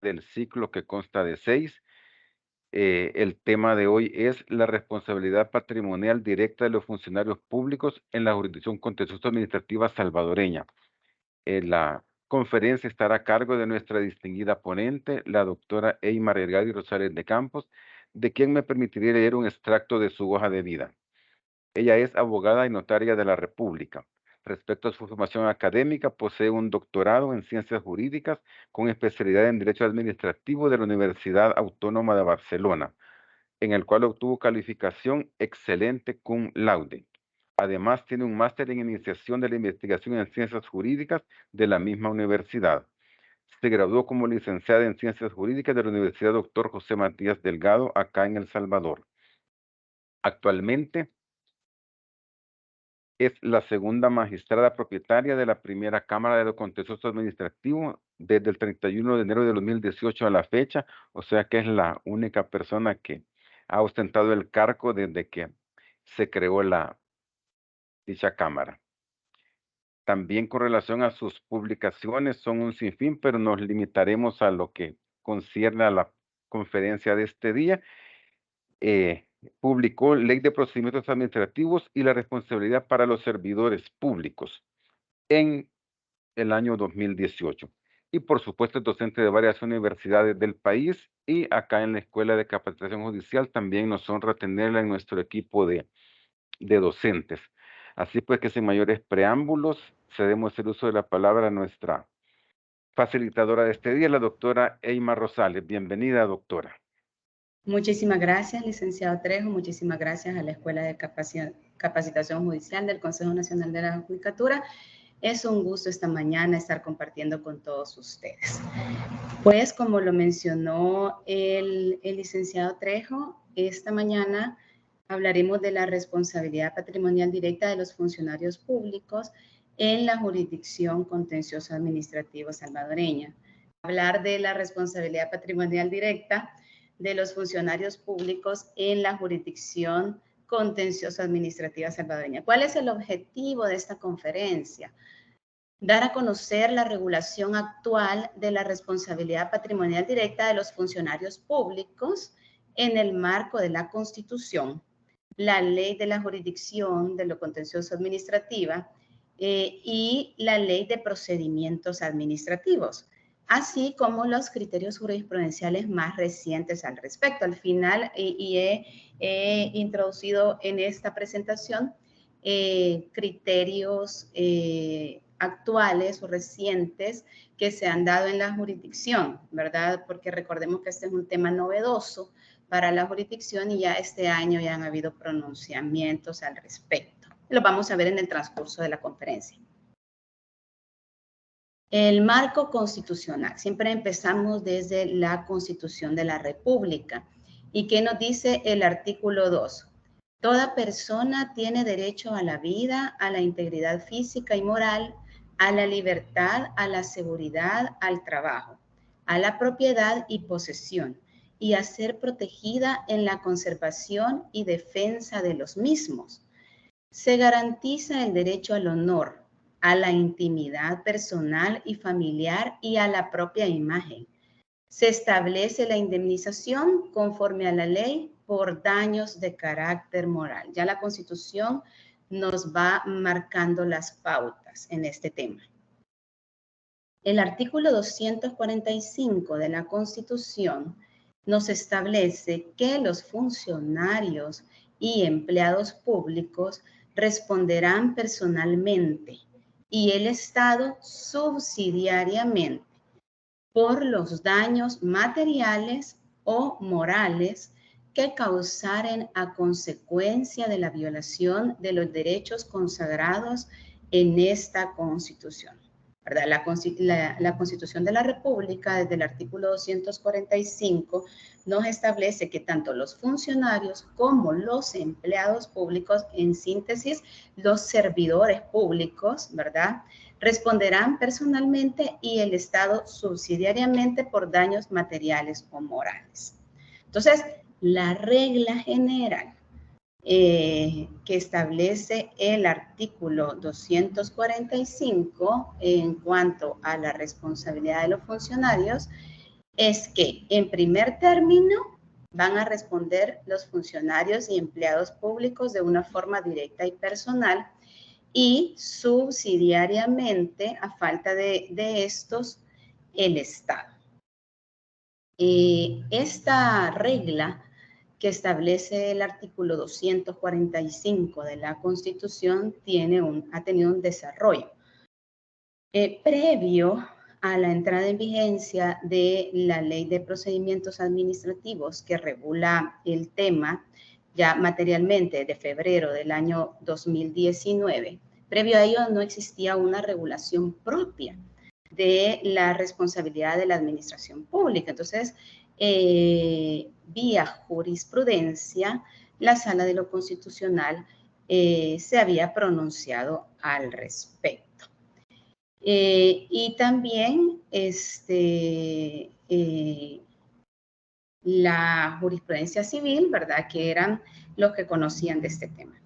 del ciclo que consta de 6. El tema de hoy es la responsabilidad patrimonial directa de los funcionarios públicos en la jurisdicción contencioso administrativa salvadoreña. La conferencia estará a cargo de nuestra distinguida ponente, la doctora Eymar Elgadi Rosales de Campos, de quien me permitiría leer un extracto de su hoja de vida. Ella es abogada y notaria de la República. Respecto a su formación académica, posee un doctorado en Ciencias Jurídicas con especialidad en Derecho Administrativo de la Universidad Autónoma de Barcelona, en el cual obtuvo calificación excelente cum laude. Además, tiene un máster en Iniciación de la Investigación en Ciencias Jurídicas de la misma universidad. Se graduó como licenciada en Ciencias Jurídicas de la Universidad Dr. José Matías Delgado, acá en El Salvador. Actualmente es la segunda magistrada propietaria de la primera Cámara de lo Contencioso Administrativo desde el 31 de enero de 2018 a la fecha, o sea que es la única persona que ha ostentado el cargo desde que se creó dicha Cámara. También con relación a sus publicaciones son un sinfín, pero nos limitaremos a lo que concierne a la conferencia de este día. Publicó Ley de Procedimientos Administrativos y la Responsabilidad para los Servidores Públicos en el año 2018. Y por supuesto es docente de varias universidades del país y acá en la Escuela de Capacitación Judicial también nos honra tenerla en nuestro equipo de docentes. Así pues que sin mayores preámbulos, cedemos el uso de la palabra a nuestra facilitadora de este día, la doctora Eymar Rosales. Bienvenida, doctora. Muchísimas gracias, licenciado Trejo. Muchísimas gracias a la Escuela de Capacitación Judicial del Consejo Nacional de la Judicatura. Es un gusto esta mañana estar compartiendo con todos ustedes. Pues como lo mencionó el licenciado Trejo, esta mañana hablaremos de la responsabilidad patrimonial directa de los funcionarios públicos en la jurisdicción contencioso administrativa salvadoreña. Hablar de la responsabilidad patrimonial directa de los funcionarios públicos en la jurisdicción contencioso administrativa salvadoreña. ¿Cuál es el objetivo de esta conferencia? Dar a conocer la regulación actual de la responsabilidad patrimonial directa de los funcionarios públicos en el marco de la Constitución, la Ley de la Jurisdicción de lo Contencioso Administrativa y la Ley de Procedimientos Administrativos, así como los criterios jurisprudenciales más recientes al respecto. Al final, he introducido en esta presentación criterios actuales o recientes que se han dado en la jurisdicción, ¿verdad? Porque recordemos que este es un tema novedoso para la jurisdicción y ya este año ya han habido pronunciamientos al respecto. Lo vamos a ver en el transcurso de la conferencia. El marco constitucional. Siempre empezamos desde la Constitución de la República. ¿Y qué nos dice el artículo 2? Toda persona tiene derecho a la vida, a la integridad física y moral, a la libertad, a la seguridad, al trabajo, a la propiedad y posesión, y a ser protegida en la conservación y defensa de los mismos. Se garantiza el derecho al honor, a la intimidad personal y familiar y a la propia imagen. Se establece la indemnización conforme a la ley por daños de carácter moral. Ya la Constitución nos va marcando las pautas en este tema. El artículo 245 de la Constitución nos establece que los funcionarios y empleados públicos responderán personalmente y el Estado subsidiariamente por los daños materiales o morales que causaren a consecuencia de la violación de los derechos consagrados en esta Constitución. ¿Verdad? La Constitución de la República, desde el artículo 245, nos establece que tanto los funcionarios como los empleados públicos, en síntesis, los servidores públicos, ¿verdad?, responderán personalmente y el Estado subsidiariamente por daños materiales o morales. Entonces, la regla general que establece el artículo 245 en cuanto a la responsabilidad de los funcionarios es que en primer término van a responder los funcionarios y empleados públicos de una forma directa y personal, y subsidiariamente, a falta de estos, el Estado. Esta regla que establece el artículo 245 de la Constitución ha tenido un desarrollo. Previo a la entrada en vigencia de la Ley de Procedimientos Administrativos que regula el tema, ya materialmente de febrero del año 2019, previo a ello no existía una regulación propia de la responsabilidad de la administración pública. Entonces, vía jurisprudencia, la Sala de lo Constitucional se había pronunciado al respecto. Y también la jurisprudencia civil, ¿verdad? Que eran los que conocían de este tema.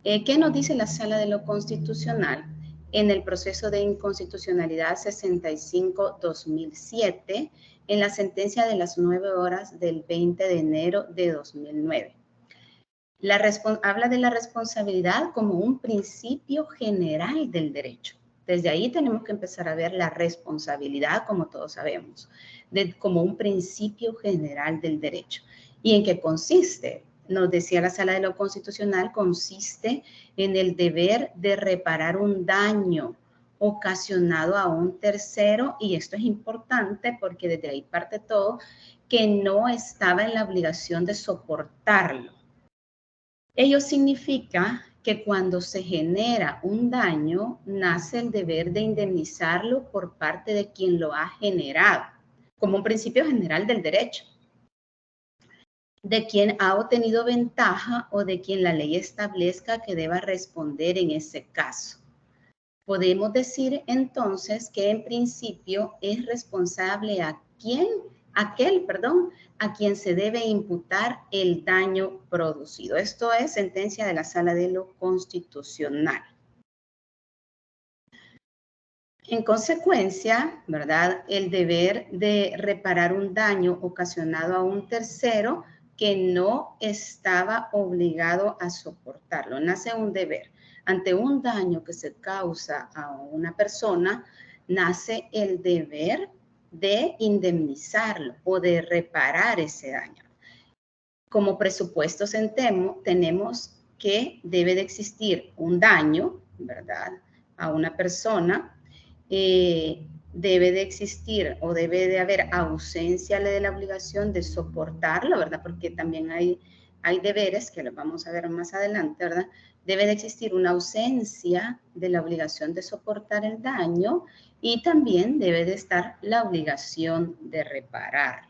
¿Qué nos dice la Sala de lo Constitucional? En el proceso de inconstitucionalidad 65-2007, en la sentencia de las 9 horas del 20 de enero de 2009. Habla de la responsabilidad como un principio general del derecho. Desde ahí tenemos que empezar a ver la responsabilidad, como todos sabemos, como un principio general del derecho. ¿Y en qué consiste? Nos decía la Sala de lo Constitucional, consiste en el deber de reparar un daño ocasionado a un tercero, y esto es importante porque desde ahí parte todo, que no estaba en la obligación de soportarlo. Ello significa que cuando se genera un daño, nace el deber de indemnizarlo por parte de quien lo ha generado, como un principio general del derecho, de quien ha obtenido ventaja o de quien la ley establezca que deba responder en ese caso. Podemos decir entonces que en principio es responsable aquel a quien se debe imputar el daño producido. Esto es sentencia de la Sala de lo Constitucional. En consecuencia, ¿verdad? El deber de reparar un daño ocasionado a un tercero que no estaba obligado a soportarlo. Nace un deber. Ante un daño que se causa a una persona, nace el deber de indemnizarlo o de reparar ese daño. Como presupuestos tenemos que debe de existir un daño, ¿verdad?, a una persona, debe de existir o debe de haber ausencia de la obligación de soportarlo, ¿verdad? Porque también hay deberes que los vamos a ver más adelante, ¿verdad? Debe de existir una ausencia de la obligación de soportar el daño, y también debe de estar la obligación de reparar.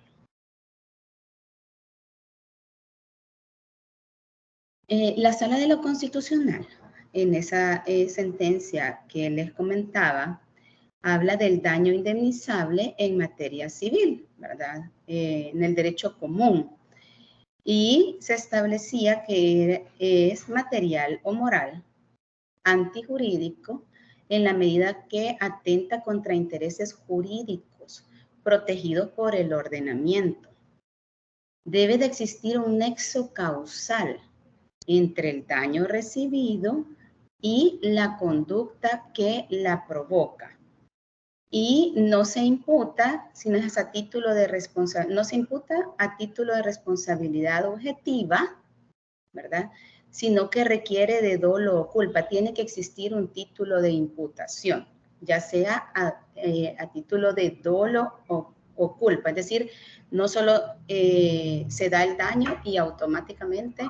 La Sala de lo Constitucional, en esa sentencia que les comentaba, habla del daño indemnizable en materia civil, ¿verdad? En el derecho común. Y se establecía que es material o moral, antijurídico, en la medida que atenta contra intereses jurídicos protegidos por el ordenamiento. Debe de existir un nexo causal entre el daño recibido y la conducta que la provoca. Y no se imputa, sino es a título de responsabilidad, no se imputa a título de responsabilidad objetiva, ¿verdad? Sino que requiere de dolo o culpa. Tiene que existir un título de imputación, ya sea a título de dolo o culpa. Es decir, no solo se da el daño y automáticamente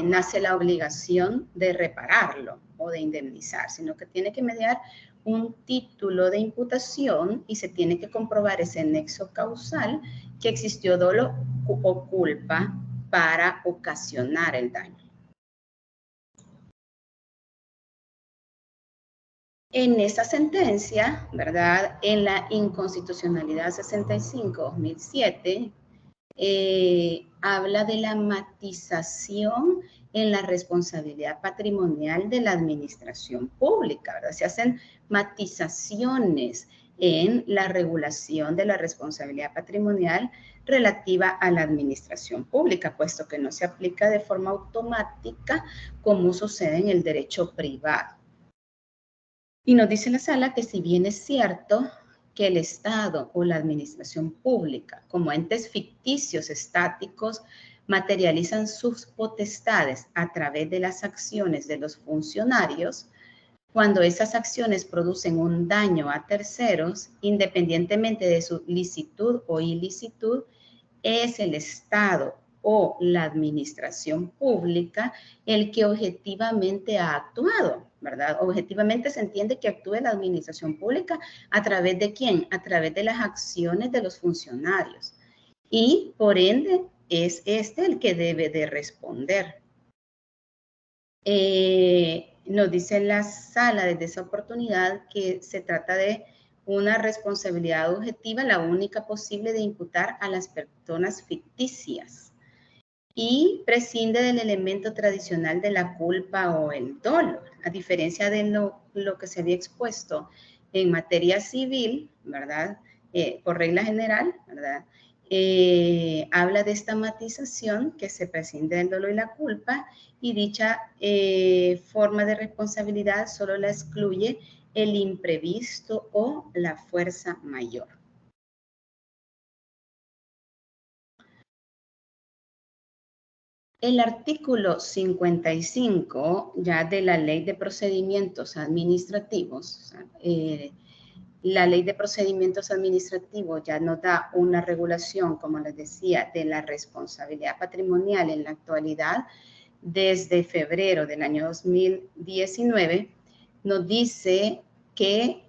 nace la obligación de repararlo o de indemnizar, sino que tiene que mediar un título de imputación y se tiene que comprobar ese nexo causal, que existió dolo o culpa para ocasionar el daño. En esta sentencia, ¿verdad?, en la inconstitucionalidad 65-2007, habla de la matización en la responsabilidad patrimonial de la administración pública, ¿verdad? Se hacen matizaciones en la regulación de la responsabilidad patrimonial relativa a la administración pública, puesto que no se aplica de forma automática como sucede en el derecho privado. Y nos dice la sala que si bien es cierto que el Estado o la administración pública, como entes ficticios estáticos, materializan sus potestades a través de las acciones de los funcionarios, cuando esas acciones producen un daño a terceros, independientemente de su licitud o ilicitud, es el Estado o la administración pública el que objetivamente ha actuado, ¿verdad? Objetivamente se entiende que actúe la administración pública a través de ¿quién? A través de las acciones de los funcionarios. Y por ende es este el que debe de responder. Nos dice la sala desde esa oportunidad que se trata de una responsabilidad objetiva, la única posible de imputar a las personas ficticias, y prescinde del elemento tradicional de la culpa o el dolo, a diferencia de lo que se había expuesto en materia civil, ¿verdad? Por regla general, ¿verdad? Habla de esta matización que se prescinde del dolo y la culpa, y dicha forma de responsabilidad solo la excluye el imprevisto o la fuerza mayor. El artículo 55 ya de la Ley de Procedimientos Administrativos, la Ley de Procedimientos Administrativos ya nos da una regulación, como les decía, de la responsabilidad patrimonial en la actualidad. Desde febrero del año 2019, nos dice que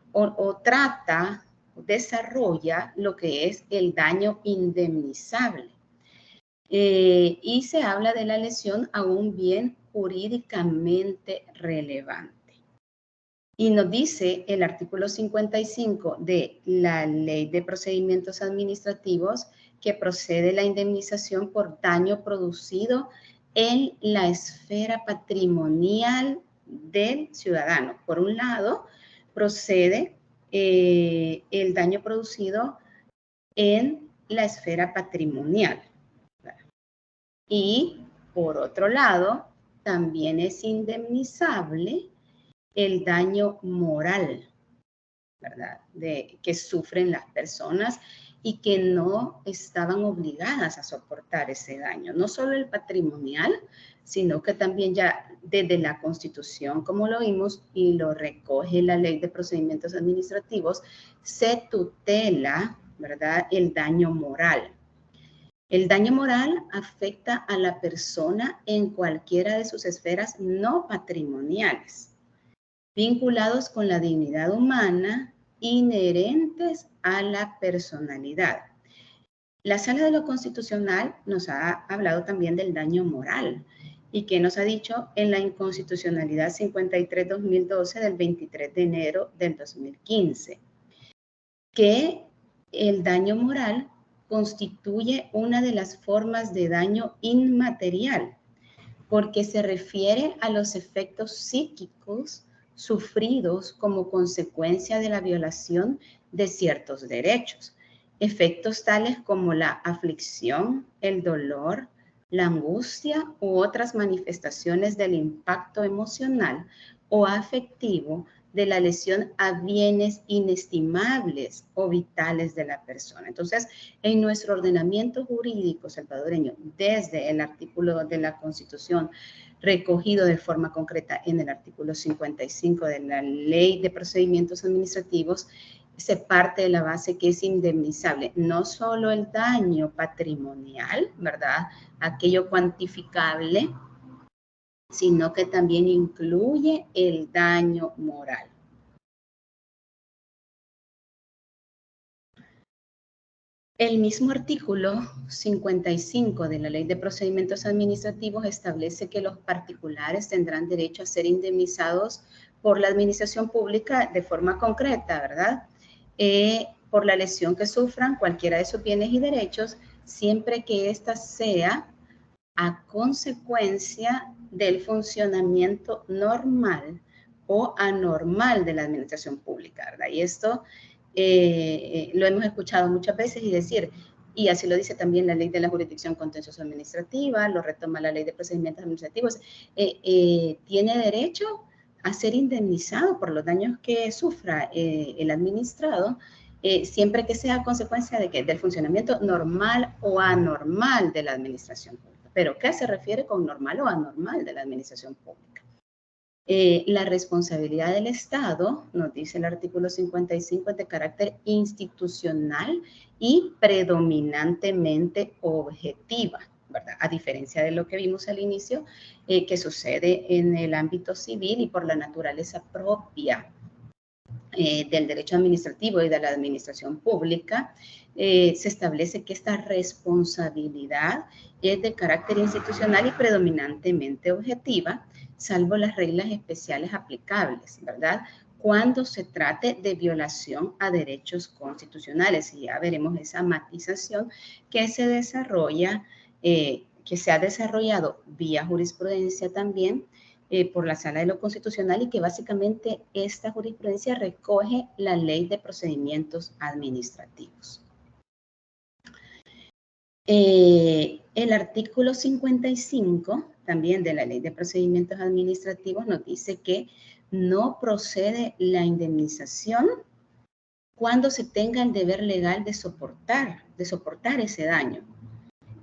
desarrolla lo que es el daño indemnizable. Y se habla de la lesión a un bien jurídicamente relevante. Y nos dice el artículo 55 de la Ley de Procedimientos Administrativos que procede la indemnización por daño producido en la esfera patrimonial del ciudadano. Por un lado, procede el daño producido en la esfera patrimonial. Y por otro lado, también es indemnizable el daño moral, ¿verdad? Que sufren las personas y que no estaban obligadas a soportar ese daño. No solo el patrimonial, sino que también ya desde la Constitución, como lo vimos, y lo recoge la Ley de Procedimientos Administrativos, se tutela, ¿verdad?, el daño moral. El daño moral afecta a la persona en cualquiera de sus esferas no patrimoniales, vinculados con la dignidad humana, inherentes a la personalidad. La Sala de lo Constitucional nos ha hablado también del daño moral, y que nos ha dicho en la Inconstitucionalidad 53-2012 del 23 de enero del 2015, que el daño moral constituye una de las formas de daño inmaterial, porque se refiere a los efectos psíquicos sufridos como consecuencia de la violación de ciertos derechos. Efectos tales como la aflicción, el dolor, la angustia u otras manifestaciones del impacto emocional o afectivo de la lesión a bienes inestimables o vitales de la persona. Entonces, en nuestro ordenamiento jurídico salvadoreño, desde el artículo de la Constitución, recogido de forma concreta en el artículo 55 de la Ley de Procedimientos Administrativos, se parte de la base que es indemnizable no solo el daño patrimonial, ¿verdad?, aquello cuantificable, sino que también incluye el daño moral. El mismo artículo 55 de la Ley de Procedimientos Administrativos establece que los particulares tendrán derecho a ser indemnizados por la administración pública de forma concreta, ¿verdad?, por la lesión que sufran cualquiera de sus bienes y derechos, siempre que ésta sea a consecuencia del funcionamiento normal o anormal de la administración pública, ¿verdad? Y esto lo hemos escuchado muchas veces y decir, y así lo dice también la ley de la jurisdicción contencioso administrativa, lo retoma la ley de procedimientos administrativos, tiene derecho a ser indemnizado por los daños que sufra el administrado, siempre que sea consecuencia de del funcionamiento normal o anormal de la administración pública. ¿Pero qué se refiere con normal o anormal de la administración pública? La responsabilidad del Estado, nos dice el artículo 55, es de carácter institucional y predominantemente objetiva, ¿verdad? A diferencia de lo que vimos al inicio, que sucede en el ámbito civil y por la naturaleza propia del derecho administrativo y de la administración pública, se establece que esta responsabilidad es de carácter institucional y predominantemente objetiva, salvo las reglas especiales aplicables, ¿verdad? Cuando se trate de violación a derechos constitucionales. Y ya veremos esa matización que se desarrolla, que se ha desarrollado vía jurisprudencia también, por la Sala de lo Constitucional, y que básicamente esta jurisprudencia recoge la Ley de Procedimientos Administrativos. El artículo 55 también de la Ley de Procedimientos Administrativos nos dice que no procede la indemnización cuando se tenga el deber legal de soportar ese daño,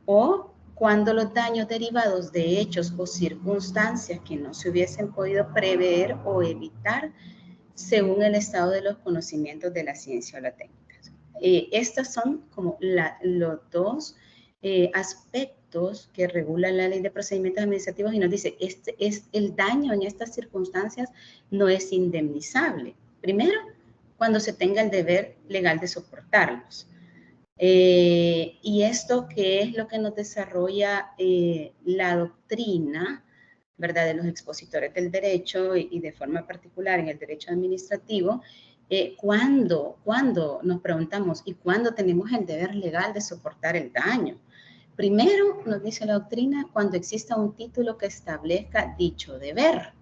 o cuando los daños derivados de hechos o circunstancias que no se hubiesen podido prever o evitar según el estado de los conocimientos de la ciencia o la técnica. Estas son como los dos aspectos que regula la Ley de Procedimientos Administrativos, y nos dice, el daño en estas circunstancias no es indemnizable. Primero, cuando se tenga el deber legal de soportarlos. Y esto que es lo que nos desarrolla la doctrina, ¿verdad?, de los expositores del derecho y de forma particular en el derecho administrativo, cuando nos preguntamos, ¿y cuándo tenemos el deber legal de soportar el daño? Primero, nos dice la doctrina, cuando exista un título que establezca dicho deber.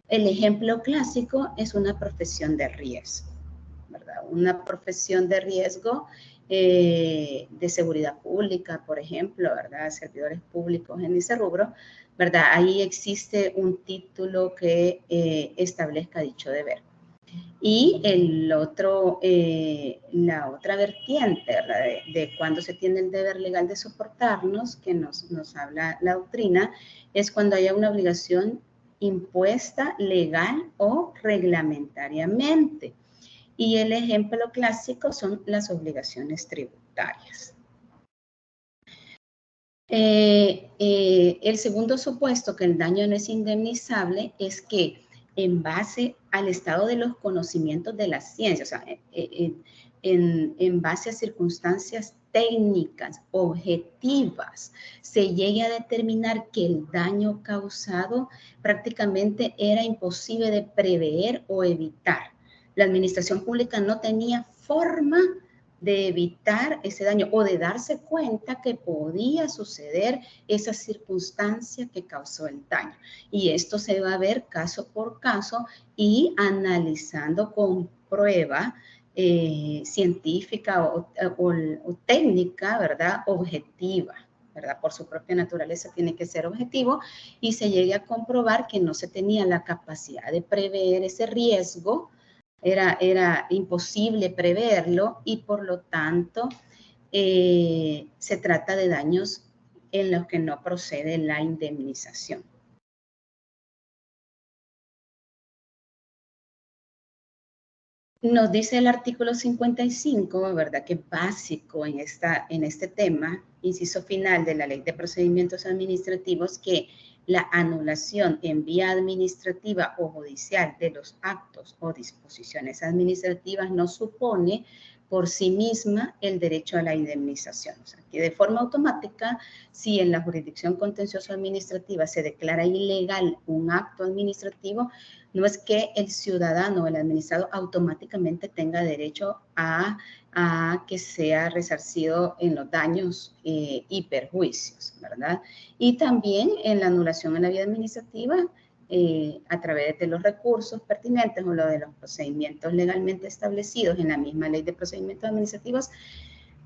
El ejemplo clásico es una profesión de riesgo, ¿verdad? Una profesión de riesgo de seguridad pública, por ejemplo, ¿verdad? Servidores públicos en ese rubro, ¿verdad? Ahí existe un título que establezca dicho deber. Y la otra vertiente, ¿verdad?, de cuando se tiene el deber legal de soportarnos, que nos habla la doctrina, es cuando haya una obligación impuesta legal o reglamentariamente. Y el ejemplo clásico son las obligaciones tributarias. El segundo supuesto que el daño no es indemnizable es que en base al estado de los conocimientos de la ciencia, o sea, en base a circunstancias técnicas, objetivas, se llegue a determinar que el daño causado prácticamente era imposible de prever o evitar. La administración pública no tenía forma de evitar ese daño o de darse cuenta que podía suceder esa circunstancia que causó el daño. Y esto se va a ver caso por caso y analizando con prueba científica o técnica, ¿verdad?, objetiva, ¿verdad? Por su propia naturaleza tiene que ser objetivo, y se llegue a comprobar que no se tenía la capacidad de prever ese riesgo, era imposible preverlo, y por lo tanto se trata de daños en los que no procede la indemnización. Nos dice el artículo 55, ¿verdad?, que es básico en este tema, inciso final de la Ley de Procedimientos Administrativos, que la anulación en vía administrativa o judicial de los actos o disposiciones administrativas no supone por sí misma el derecho a la indemnización. O sea, que de forma automática, si en la jurisdicción contencioso administrativa se declara ilegal un acto administrativo, no es que el ciudadano o el administrado automáticamente tenga derecho a que sea resarcido en los daños y perjuicios, ¿verdad? Y también en la anulación en la vía administrativa, a través de los recursos pertinentes o lo de los procedimientos legalmente establecidos en la misma ley de procedimientos administrativos,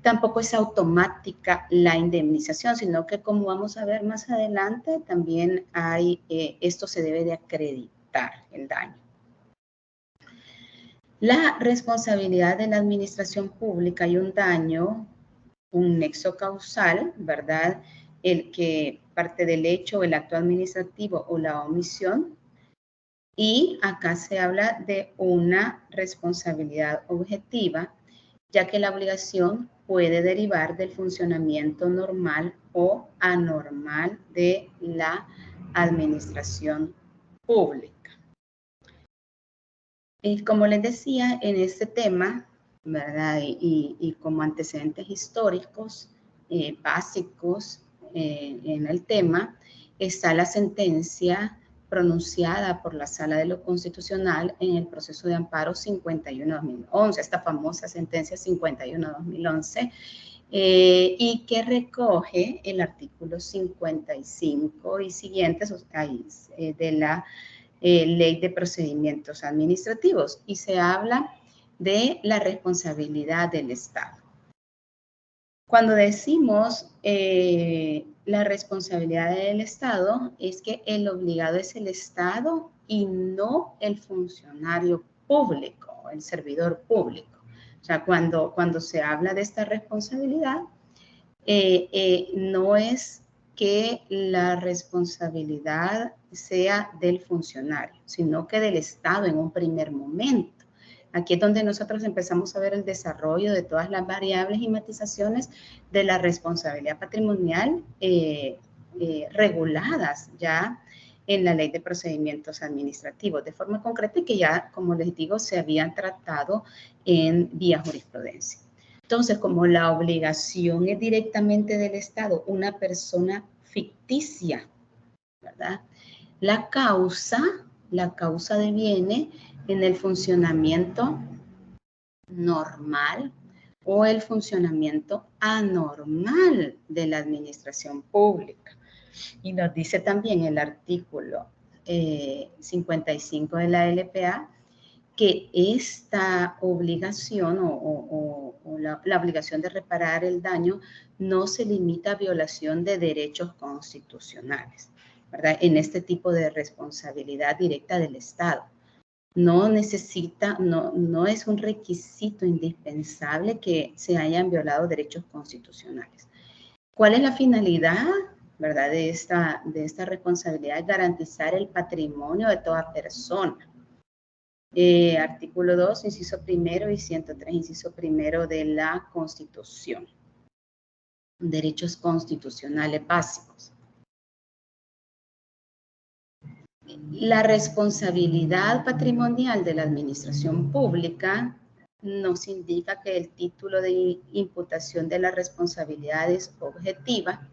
tampoco es automática la indemnización, sino que como vamos a ver más adelante, también hay, esto se debe de acreditar el daño. La responsabilidad de la administración pública y un daño, un nexo causal, ¿verdad? El que parte del hecho, el acto administrativo o la omisión. Y acá se habla de una responsabilidad objetiva, ya que la obligación puede derivar del funcionamiento normal o anormal de la administración pública. Y como les decía, en este tema, ¿verdad? Y como antecedentes históricos básicos en el tema, está la sentencia pronunciada por la Sala de lo Constitucional en el proceso de amparo 51-2011, esta famosa sentencia 51-2011, y que recoge el artículo 55 y siguientes de la Ley de Procedimientos Administrativos, y se habla de la responsabilidad del Estado. Cuando decimos la responsabilidad del Estado, es que el obligado es el Estado y no el funcionario público, el servidor público. O sea, cuando se habla de esta responsabilidad, no es que la responsabilidad sea del funcionario, sino que del Estado en un primer momento. Aquí es donde nosotros empezamos a ver el desarrollo de todas las variables y matizaciones de la responsabilidad patrimonial reguladas ya en la Ley de Procedimientos Administrativos, de forma concreta y que ya, como les digo, se habían tratado en vía jurisprudencia. Entonces, como la obligación es directamente del Estado, una persona ficticia, ¿verdad? La causa deviene en el funcionamiento normal o el funcionamiento anormal de la administración pública. Y nos dice también el artículo 55 de la LPA que esta obligación o la obligación de reparar el daño no se limita a violación de derechos constitucionales, ¿verdad? En este tipo de responsabilidad directa del Estado. No necesita, no es un requisito indispensable que se hayan violado derechos constitucionales. ¿Cuál es la finalidad, verdad, de esta responsabilidad? Garantizar el patrimonio de toda persona. Artículo 2, inciso primero y 103, inciso primero de la Constitución. Derechos constitucionales básicos. La responsabilidad patrimonial de la administración pública nos indica que el título de imputación de la responsabilidad es objetiva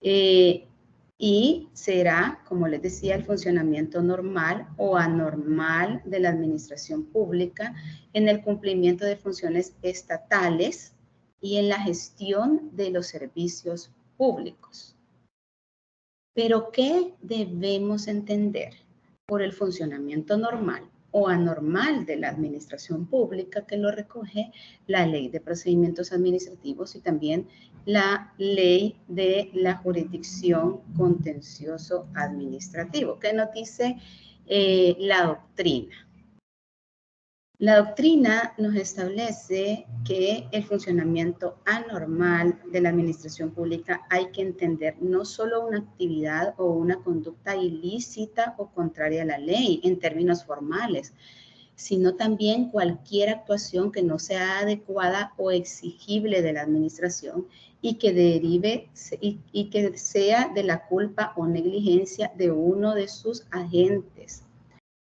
y será, como les decía, el funcionamiento normal o anormal de la administración pública en el cumplimiento de funciones estatales y en la gestión de los servicios públicos. Pero, ¿qué debemos entender por el funcionamiento normal o anormal de la administración pública, que lo recoge la Ley de Procedimientos Administrativos y también la Ley de la Jurisdicción Contencioso Administrativo? ¿Qué nos dice la doctrina? La doctrina nos establece que el funcionamiento anormal de la administración pública hay que entender no solo una actividad o una conducta ilícita o contraria a la ley en términos formales, sino también cualquier actuación que no sea adecuada o exigible de la administración y que derive y que sea de la culpa o negligencia de uno de sus agentes,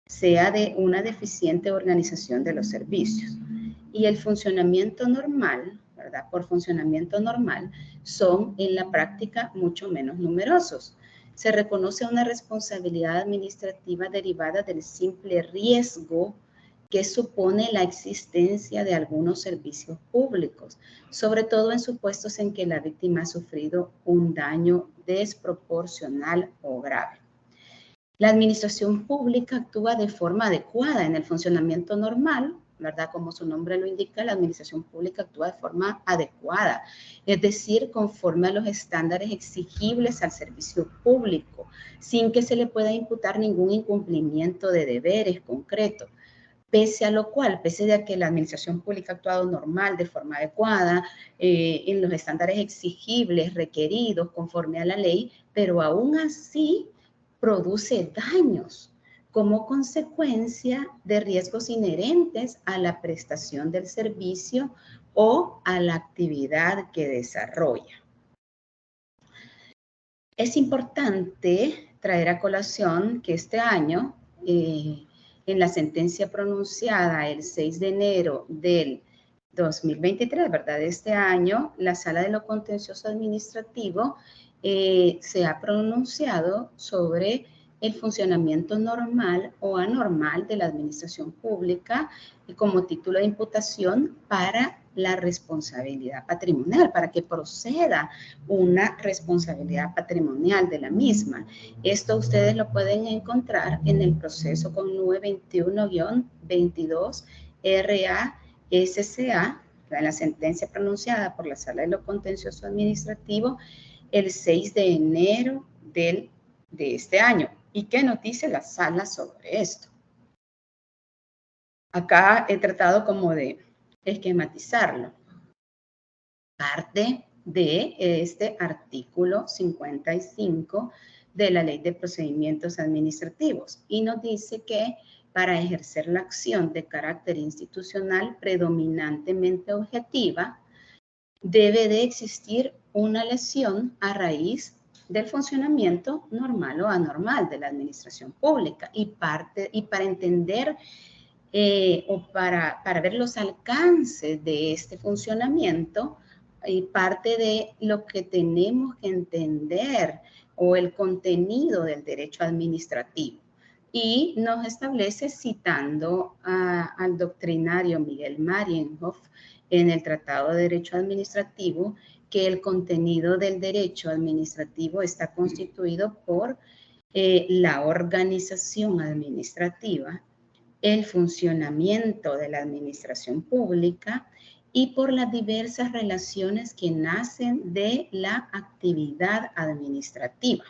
sea de una deficiente organización de los servicios. Y el funcionamiento normal, ¿verdad? Por funcionamiento normal, son en la práctica mucho menos numerosos. Se reconoce una responsabilidad administrativa derivada del simple riesgo que supone la existencia de algunos servicios públicos, sobre todo en supuestos en que la víctima ha sufrido un daño desproporcional o grave. La administración pública actúa de forma adecuada en el funcionamiento normal, ¿verdad? Como su nombre lo indica, la administración pública actúa de forma adecuada, es decir, conforme a los estándares exigibles al servicio público, sin que se le pueda imputar ningún incumplimiento de deberes concretos. Pese a lo cual, pese a que la administración pública ha actuado normal, de forma adecuada, en los estándares exigibles, requeridos, conforme a la ley, pero aún así produce daños como consecuencia de riesgos inherentes a la prestación del servicio o a la actividad que desarrolla. Es importante traer a colación que este año, en la sentencia pronunciada el 6 de enero del 2023, ¿verdad? De este año, la Sala de lo Contencioso Administrativo se ha pronunciado sobre el funcionamiento normal o anormal de la administración pública y como título de imputación para la responsabilidad patrimonial, para que proceda una responsabilidad patrimonial de la misma. Esto ustedes lo pueden encontrar en el proceso con 921-22 RA-SCA, la sentencia pronunciada por la Sala de lo Contencioso Administrativo el 6 de enero de este año. ¿Y qué nos dice la Sala sobre esto? Acá he tratado como de esquematizarlo. Parte de este artículo 55 de la Ley de Procedimientos Administrativos y nos dice que para ejercer la acción de carácter institucional predominantemente objetiva, debe de existir una lesión a raíz del funcionamiento normal o anormal de la administración pública y para entender o para ver los alcances de este funcionamiento y parte de lo que tenemos que entender o el contenido del derecho administrativo. Y nos establece, citando al doctrinario Miguel Marienhoff en el Tratado de Derecho Administrativo, que el contenido del derecho administrativo está constituido por la organización administrativa, el funcionamiento de la administración pública y por las diversas relaciones que nacen de la actividad administrativa.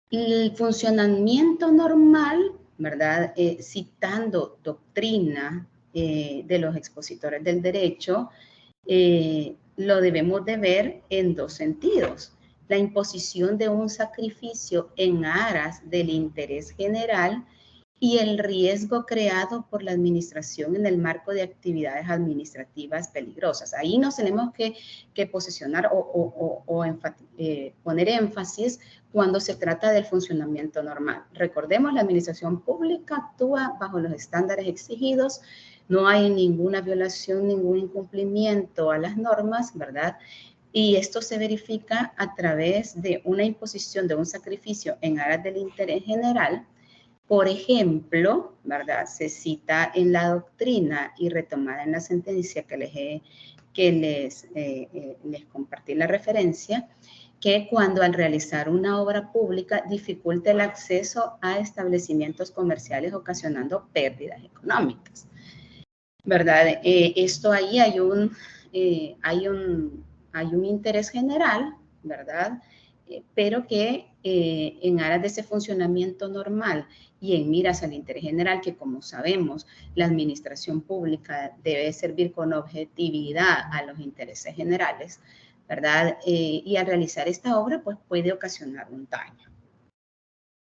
El funcionamiento normal, ¿verdad? Citando doctrina de los expositores del derecho, lo debemos de ver en dos sentidos. La imposición de un sacrificio en aras del interés general y el riesgo creado por la administración en el marco de actividades administrativas peligrosas. Ahí nos tenemos que posicionar o poner énfasis cuando se trata del funcionamiento normal. Recordemos, la administración pública actúa bajo los estándares exigidos, no hay ninguna violación, ningún incumplimiento a las normas, ¿verdad? Y esto se verifica a través de una imposición de un sacrificio en aras del interés general. Por ejemplo, ¿verdad? Se cita en la doctrina y retomada en la sentencia que les compartí la referencia, que cuando al realizar una obra pública dificulta el acceso a establecimientos comerciales ocasionando pérdidas económicas, ¿verdad? Esto ahí hay un interés general, ¿verdad? Pero que en aras de ese funcionamiento normal y en miras al interés general, que como sabemos, la administración pública debe servir con objetividad a los intereses generales, ¿verdad? Y al realizar esta obra, pues puede ocasionar un daño.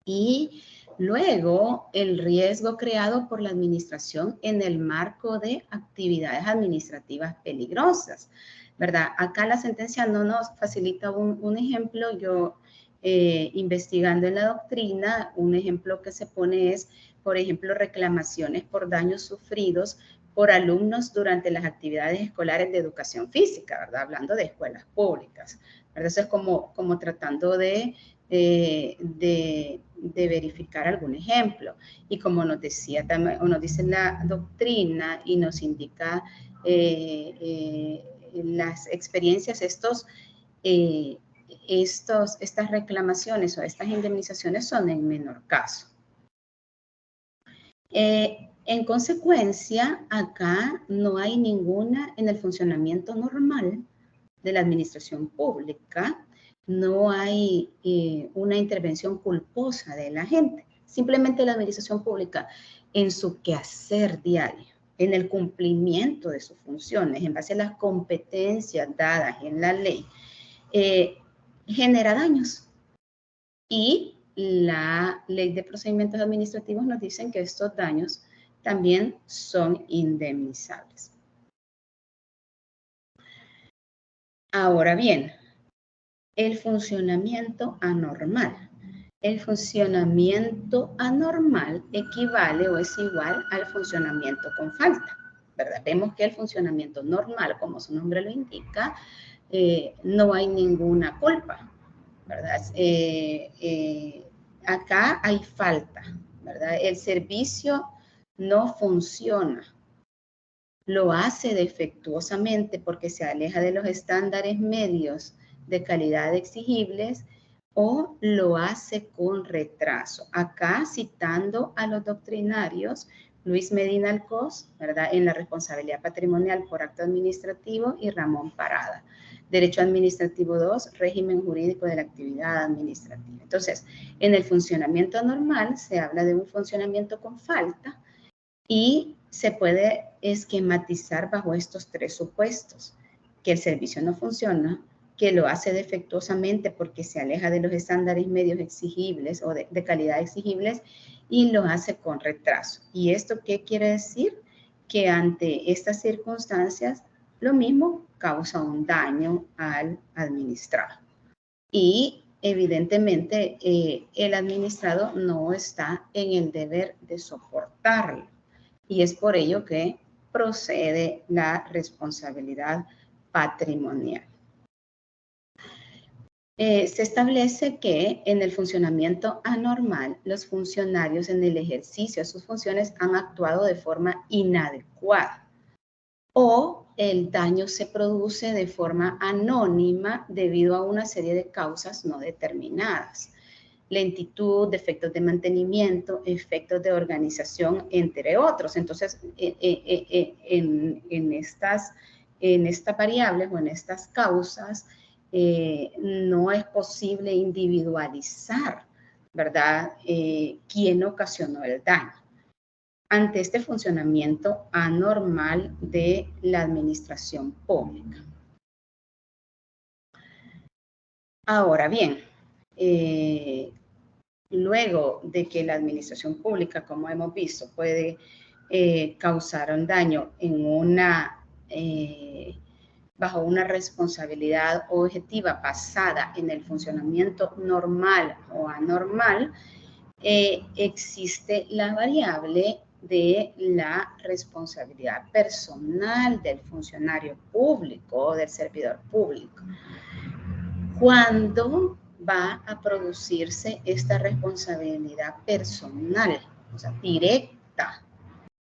Y luego, el riesgo creado por la administración en el marco de actividades administrativas peligrosas, ¿verdad? Acá la sentencia no nos facilita un ejemplo. Yo, investigando en la doctrina, un ejemplo que se pone es, por ejemplo, reclamaciones por daños sufridos por alumnos durante las actividades escolares de educación física, ¿verdad? Hablando de escuelas públicas, ¿verdad? Eso es como tratando de verificar algún ejemplo. Y como nos decía también, o nos dice la doctrina y nos indica las experiencias, estos estas reclamaciones o estas indemnizaciones son en menor caso. En consecuencia, acá no hay ninguna, en el funcionamiento normal de la administración pública, no hay una intervención culposa de la gente. Simplemente la administración pública, en su quehacer diario, en el cumplimiento de sus funciones, en base a las competencias dadas en la ley, genera daños. Y la ley de procedimientos administrativos nos dicen que estos daños también son indemnizables. Ahora bien, el funcionamiento anormal. El funcionamiento anormal equivale o es igual al funcionamiento con falta, ¿verdad? Vemos que el funcionamiento normal, como su nombre lo indica, no hay ninguna culpa, ¿verdad? Acá hay falta, ¿verdad? El servicio no funciona, lo hace defectuosamente porque se aleja de los estándares medios de calidad exigibles o lo hace con retraso. Acá citando a los doctrinarios Luis Medina Alcoz, ¿verdad? En la responsabilidad patrimonial por acto administrativo, y Ramón Parada. Derecho Administrativo 2, régimen jurídico de la actividad administrativa. Entonces, en el funcionamiento normal se habla de un funcionamiento con falta y se puede esquematizar bajo estos tres supuestos: que el servicio no funciona, que lo hace defectuosamente porque se aleja de los estándares medios exigibles o de calidad exigibles, y lo hace con retraso. ¿Y esto qué quiere decir? Que ante estas circunstancias, lo mismo causa un daño al administrado. Y evidentemente el administrado no está en el deber de soportarlo. Y es por ello que procede la responsabilidad patrimonial. Se establece que en el funcionamiento anormal, los funcionarios en el ejercicio de sus funciones han actuado de forma inadecuada o el daño se produce de forma anónima debido a una serie de causas no determinadas: lentitud, defectos de mantenimiento, efectos de organización, entre otros. Entonces, en estas variables o en estas causas, no es posible individualizar, ¿verdad?, quién ocasionó el daño ante este funcionamiento anormal de la administración pública. Ahora bien, luego de que la administración pública, como hemos visto, puede causar un daño en bajo una responsabilidad objetiva basada en el funcionamiento normal o anormal, existe la variable de la responsabilidad personal del funcionario público o del servidor público. ¿Cuándo va a producirse esta responsabilidad personal, o sea, directa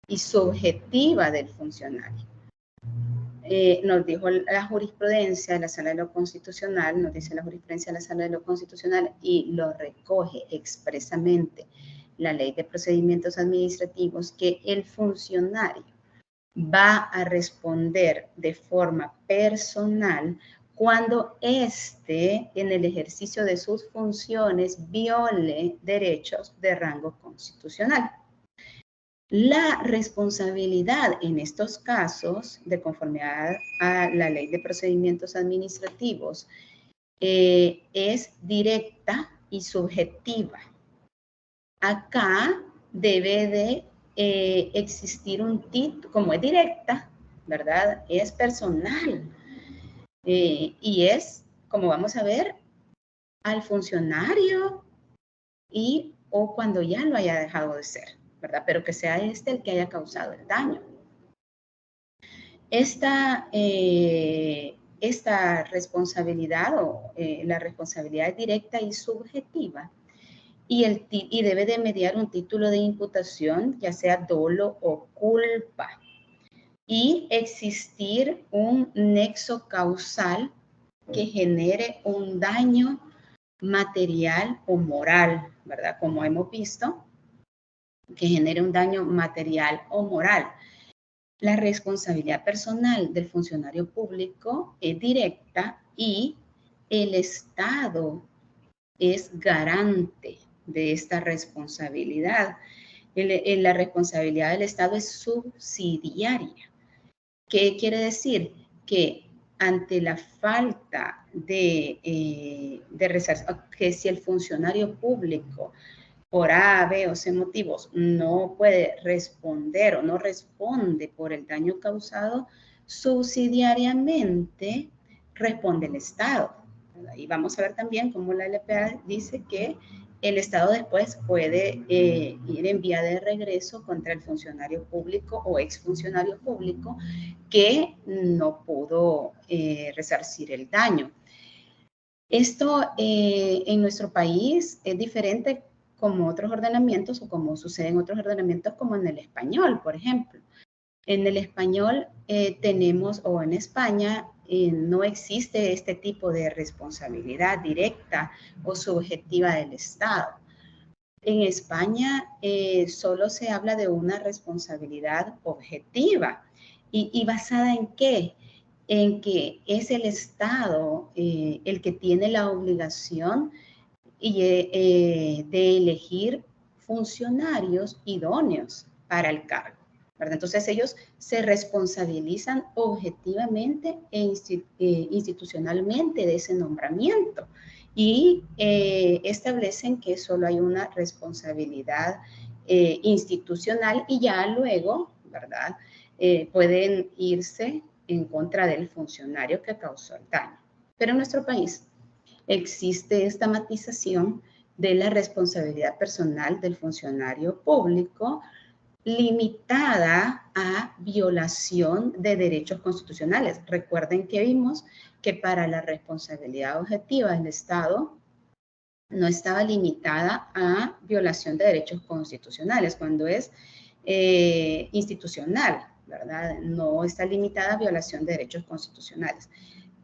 y subjetiva del funcionario? Nos dijo la jurisprudencia de la Sala de lo Constitucional, nos dice la jurisprudencia de la Sala de lo Constitucional, y lo recoge expresamente la Ley de Procedimientos Administrativos, que el funcionario va a responder de forma personal cuando éste, en el ejercicio de sus funciones, viole derechos de rango constitucional. La responsabilidad en estos casos, de conformidad a la Ley de Procedimientos Administrativos, es directa y subjetiva. Acá debe de existir un título, como es directa, ¿verdad?, es personal, y es, como vamos a ver, al funcionario o cuando ya lo haya dejado de ser, ¿verdad? Pero que sea este el que haya causado el daño. Esta responsabilidad la responsabilidad es directa y subjetiva, y debe de mediar un título de imputación, ya sea dolo o culpa, y existir un nexo causal que genere un daño material o moral, ¿verdad? Como hemos visto, que genere un daño material o moral. La responsabilidad personal del funcionario público es directa y el Estado es garante de esta responsabilidad. La responsabilidad del Estado es subsidiaria. ¿Qué quiere decir? Que ante la falta de que si el funcionario público por A, B o C motivos no puede responder o no responde por el daño causado, subsidiariamente responde el Estado. Y vamos a ver también cómo la LPA dice que el Estado después puede ir en vía de regreso contra el funcionario público o exfuncionario público que no pudo resarcir el daño. Esto en nuestro país es diferente como otros ordenamientos o como sucede en otros ordenamientos como en el español, por ejemplo. En el español tenemos, o en España, no existe este tipo de responsabilidad directa o subjetiva del Estado. En España solo se habla de una responsabilidad objetiva. ¿Y basada en qué? En que es el Estado el que tiene la obligación de elegir funcionarios idóneos para el cargo, ¿verdad? Entonces ellos se responsabilizan objetivamente e institucionalmente de ese nombramiento y establecen que solo hay una responsabilidad institucional y ya luego, ¿verdad? Pueden irse en contra del funcionario que causó el daño. Pero en nuestro país existe esta matización de la responsabilidad personal del funcionario público limitada a violación de derechos constitucionales. Recuerden que vimos que para la responsabilidad objetiva del Estado no estaba limitada a violación de derechos constitucionales, cuando es institucional, ¿verdad? No está limitada a violación de derechos constitucionales.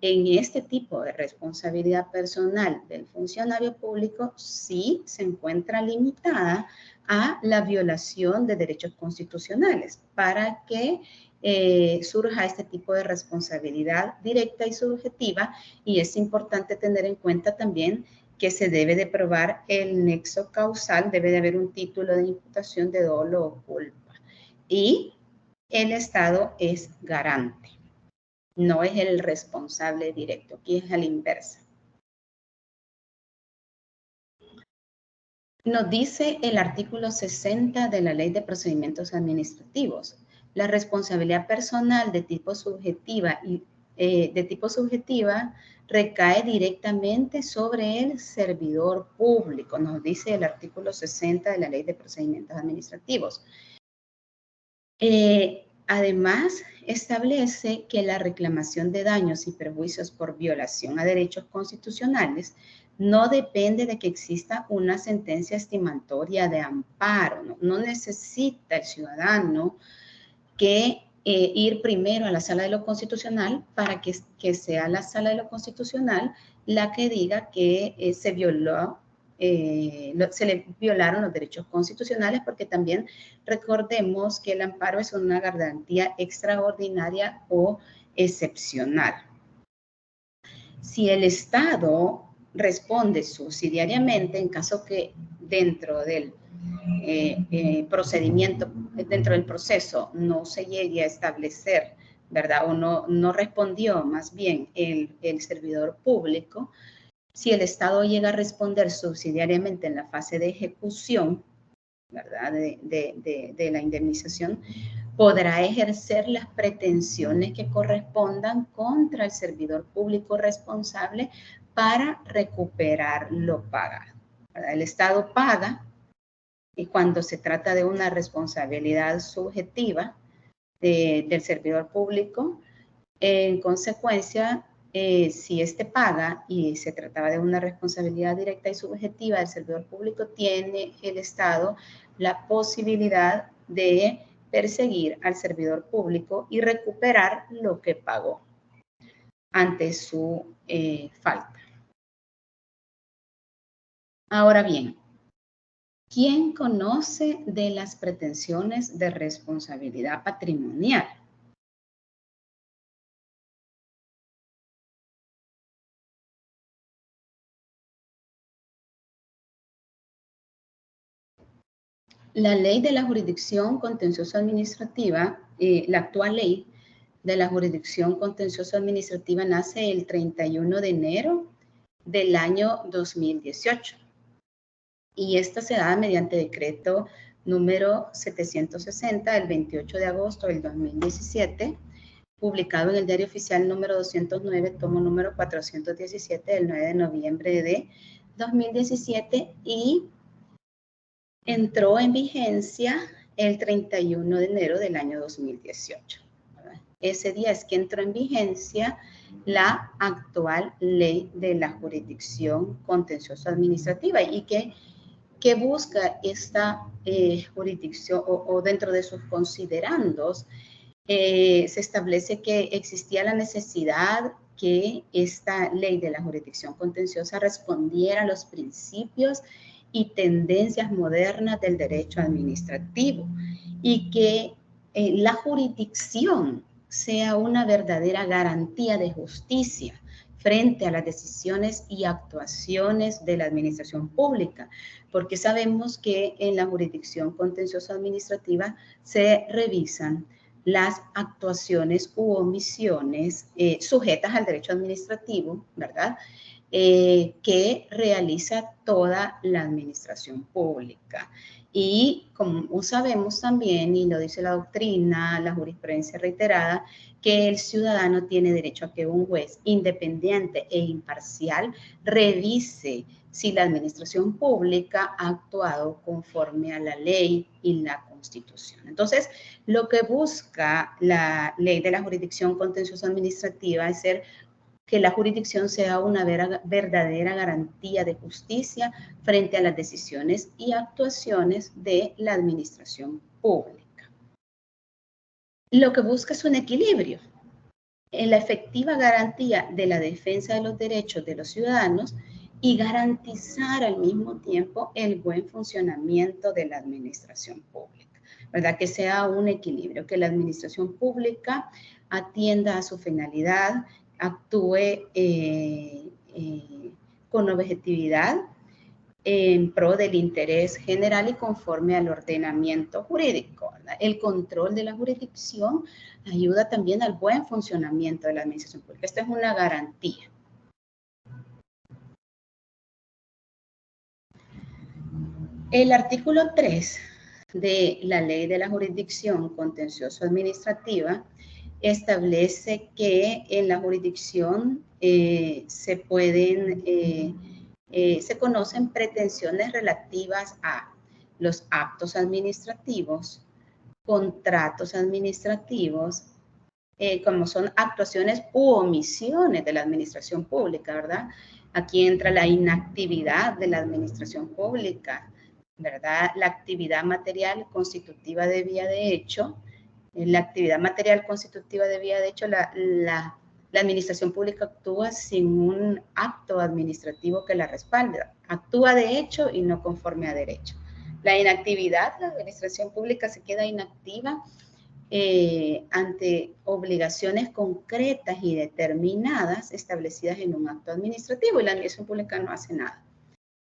En este tipo de responsabilidad personal del funcionario público sí se encuentra limitada a la violación de derechos constitucionales para que surja este tipo de responsabilidad directa y subjetiva, y es importante tener en cuenta también que se debe de probar el nexo causal, debe de haber un título de imputación de dolo o culpa y el Estado es garante. No es el responsable directo, aquí es a la inversa. Nos dice el artículo 60 de la Ley de Procedimientos Administrativos, la responsabilidad personal de tipo subjetiva recae directamente sobre el servidor público, nos dice el artículo 60 de la Ley de Procedimientos Administrativos. Además, establece que la reclamación de daños y perjuicios por violación a derechos constitucionales no depende de que exista una sentencia estimatoria de amparo. No necesita el ciudadano que ir primero a la Sala de lo Constitucional para que sea la Sala de lo Constitucional la que diga que se le violaron los derechos constitucionales, porque también recordemos que el amparo es una garantía extraordinaria o excepcional. Si el Estado responde subsidiariamente en caso que dentro del procedimiento, dentro del proceso no se llegue a establecer, ¿verdad? O no respondió más bien el servidor público, si el Estado llega a responder subsidiariamente en la fase de ejecución, ¿verdad? De la indemnización, podrá ejercer las pretensiones que correspondan contra el servidor público responsable para recuperar lo pagado, ¿verdad? El Estado paga y cuando se trata de una responsabilidad subjetiva del servidor público, en consecuencia, si éste paga y se trataba de una responsabilidad directa y subjetiva del servidor público, tiene el Estado la posibilidad de perseguir al servidor público y recuperar lo que pagó. ante su falta. Ahora bien, ¿quién conoce de las pretensiones de responsabilidad patrimonial? La ley de la jurisdicción contencioso administrativa, la actual ley de la jurisdicción contencioso administrativa nace el 31 de enero del año 2018. Y esta se da mediante decreto número 760 del 28 de agosto del 2017, publicado en el Diario Oficial número 209, tomo número 417 del 9 de noviembre de 2017 y entró en vigencia el 31 de enero del año 2018. Ese día es que entró en vigencia la actual ley de la jurisdicción contencioso administrativa y que busca esta jurisdicción o dentro de sus considerandos se establece que existía la necesidad que esta ley de la jurisdicción contenciosa respondiera a los principios y tendencias modernas del derecho administrativo y que la jurisdicción sea una verdadera garantía de justicia frente a las decisiones y actuaciones de la administración pública, porque sabemos que en la jurisdicción contenciosa administrativa se revisan las actuaciones u omisiones sujetas al derecho administrativo, ¿verdad? Que realiza toda la administración pública. Y como sabemos también, y lo dice la doctrina, la jurisprudencia reiterada, que el ciudadano tiene derecho a que un juez independiente e imparcial revise si la administración pública ha actuado conforme a la ley y la Constitución. Entonces, lo que busca la ley de la jurisdicción contencioso administrativa es que la jurisdicción sea una verdadera garantía de justicia frente a las decisiones y actuaciones de la administración pública. Lo que busca es un equilibrio en la efectiva garantía de la defensa de los derechos de los ciudadanos y garantizar al mismo tiempo el buen funcionamiento de la administración pública, ¿verdad? Que sea un equilibrio, que la administración pública atienda a su finalidad, actúe con objetividad en pro del interés general y conforme al ordenamiento jurídico, ¿verdad? El control de la jurisdicción ayuda también al buen funcionamiento de la administración pública. Esta es una garantía. El artículo 3 de la Ley de la Jurisdicción Contencioso Administrativa establece que en la jurisdicción se conocen pretensiones relativas a los actos administrativos, contratos administrativos, como son actuaciones u omisiones de la administración pública, ¿verdad? Aquí entra la inactividad de la administración pública, ¿verdad? La actividad material constitutiva de vía de hecho. La actividad material constitutiva de vía de hecho, la administración pública actúa sin un acto administrativo que la respalde. Actúa de hecho y no conforme a derecho. La inactividad, la administración pública se queda inactiva ante obligaciones concretas y determinadas establecidas en un acto administrativo y la administración pública no hace nada.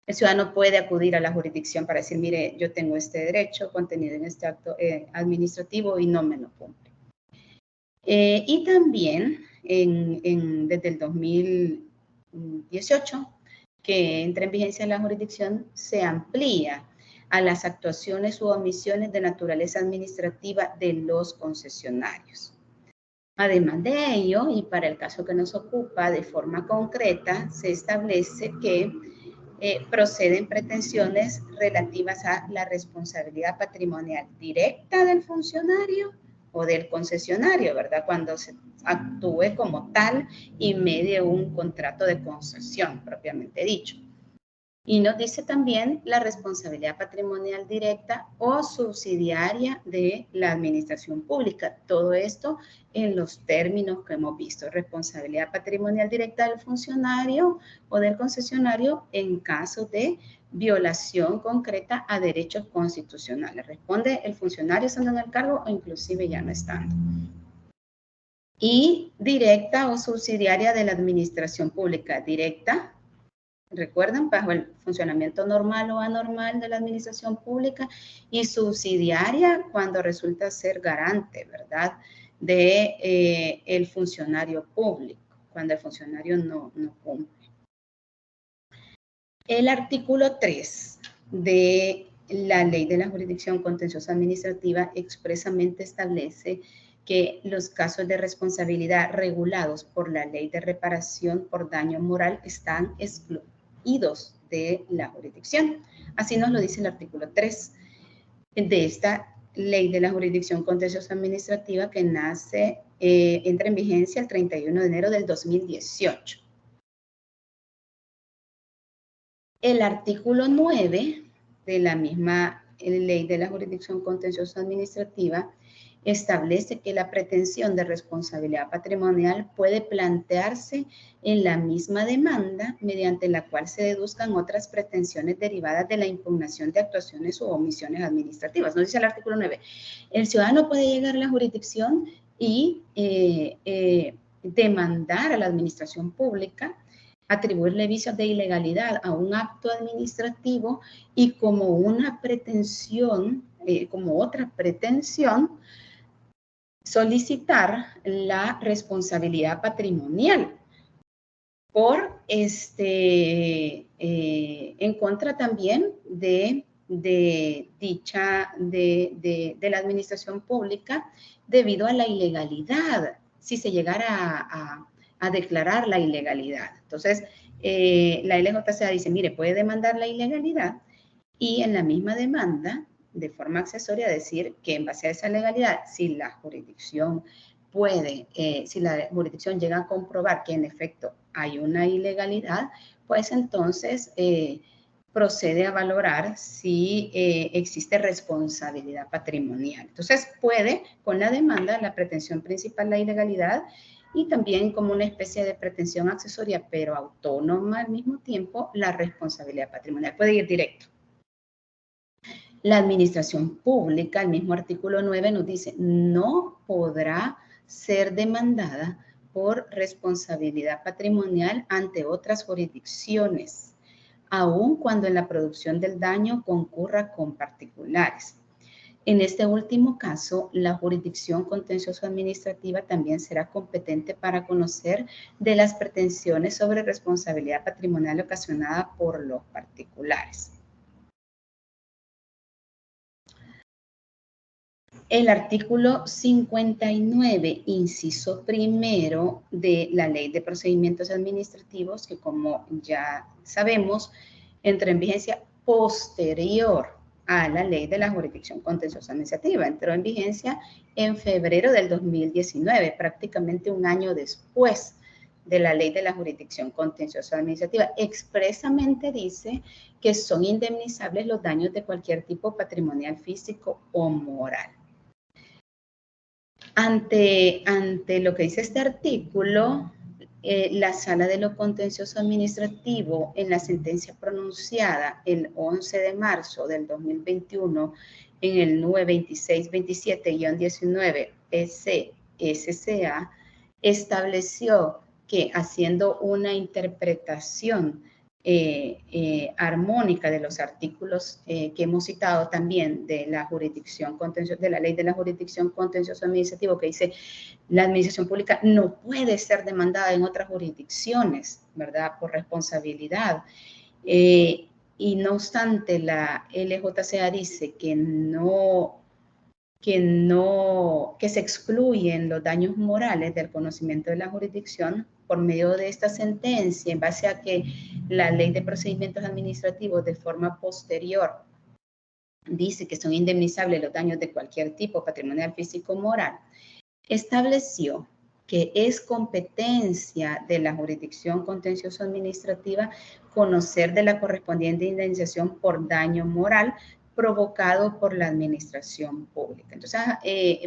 El ciudadano puede acudir a la jurisdicción para decir, mire, yo tengo este derecho contenido en este acto administrativo y no me lo cumple. Y también desde el 2018, que entra en vigencia la jurisdicción, se amplía a las actuaciones u omisiones de naturaleza administrativa de los concesionarios. Además de ello, y para el caso que nos ocupa de forma concreta, se establece que proceden pretensiones relativas a la responsabilidad patrimonial directa del funcionario o del concesionario, ¿verdad? Cuando se actúe como tal y medie un contrato de concesión, propiamente dicho. Y nos dice también la responsabilidad patrimonial directa o subsidiaria de la administración pública. Todo esto en los términos que hemos visto. Responsabilidad patrimonial directa del funcionario o del concesionario en caso de violación concreta a derechos constitucionales. Responde el funcionario estando en el cargo o inclusive ya no estando. Y directa o subsidiaria de la administración pública. Directa, recuerdan, bajo el funcionamiento normal o anormal de la administración pública, y subsidiaria cuando resulta ser garante, ¿verdad?, de el funcionario público, cuando el funcionario no cumple. El artículo 3 de la Ley de la Jurisdicción Contenciosa Administrativa expresamente establece que los casos de responsabilidad regulados por la Ley de Reparación por Daño Moral están excluidos de la jurisdicción. Así nos lo dice el artículo 3 de esta Ley de la Jurisdicción Contenciosa Administrativa que entra en vigencia el 31 de enero del 2018. El artículo 9 de la misma Ley de la Jurisdicción Contenciosa Administrativa establece que la pretensión de responsabilidad patrimonial puede plantearse en la misma demanda mediante la cual se deduzcan otras pretensiones derivadas de la impugnación de actuaciones u omisiones administrativas. Nos dice el artículo 9, el ciudadano puede llegar a la jurisdicción y demandar a la administración pública, atribuirle vicios de ilegalidad a un acto administrativo y como una pretensión, como otra pretensión, solicitar la responsabilidad patrimonial por en contra también de la administración pública debido a la ilegalidad, si se llegara a declarar la ilegalidad. Entonces, la LJCA dice, mire, puede demandar la ilegalidad y en la misma demanda, de forma accesoria, decir que en base a esa legalidad, si la jurisdicción si la jurisdicción llega a comprobar que en efecto hay una ilegalidad, pues entonces procede a valorar si existe responsabilidad patrimonial. Entonces puede, con la demanda, la pretensión principal, la ilegalidad, y también como una especie de pretensión accesoria, pero autónoma al mismo tiempo, la responsabilidad patrimonial. Puede ir directo. La administración pública, el mismo artículo 9 nos dice, no podrá ser demandada por responsabilidad patrimonial ante otras jurisdicciones, aun cuando en la producción del daño concurra con particulares. En este último caso, la jurisdicción contencioso administrativa también será competente para conocer de las pretensiones sobre responsabilidad patrimonial ocasionada por los particulares. El artículo 59, inciso primero de la Ley de Procedimientos Administrativos, que como ya sabemos, entró en vigencia posterior a la Ley de la Jurisdicción Contenciosa Administrativa. Entró en vigencia en febrero del 2019, prácticamente un año después de la Ley de la Jurisdicción Contenciosa Administrativa. Expresamente dice que son indemnizables los daños de cualquier tipo patrimonial, físico o moral. Ante lo que dice este artículo, la Sala de lo Contencioso Administrativo, en la sentencia pronunciada el 11 de marzo del 2021, en el 92627-19 SCA, estableció que haciendo una interpretación armónica de los artículos que hemos citado también de la jurisdicción contenciosa, de la Ley de la Jurisdicción Contencioso Administrativo, que dice la administración pública no puede ser demandada en otras jurisdicciones, ¿verdad?, por responsabilidad. Y no obstante, la LJCA dice que se excluyen los daños morales del conocimiento de la jurisdicción. Por medio de esta sentencia, en base a que la Ley de Procedimientos Administrativos de forma posterior dice que son indemnizables los daños de cualquier tipo, patrimonial, físico, moral, estableció que es competencia de la jurisdicción contencioso administrativa conocer de la correspondiente indemnización por daño moral provocado por la administración pública. Entonces,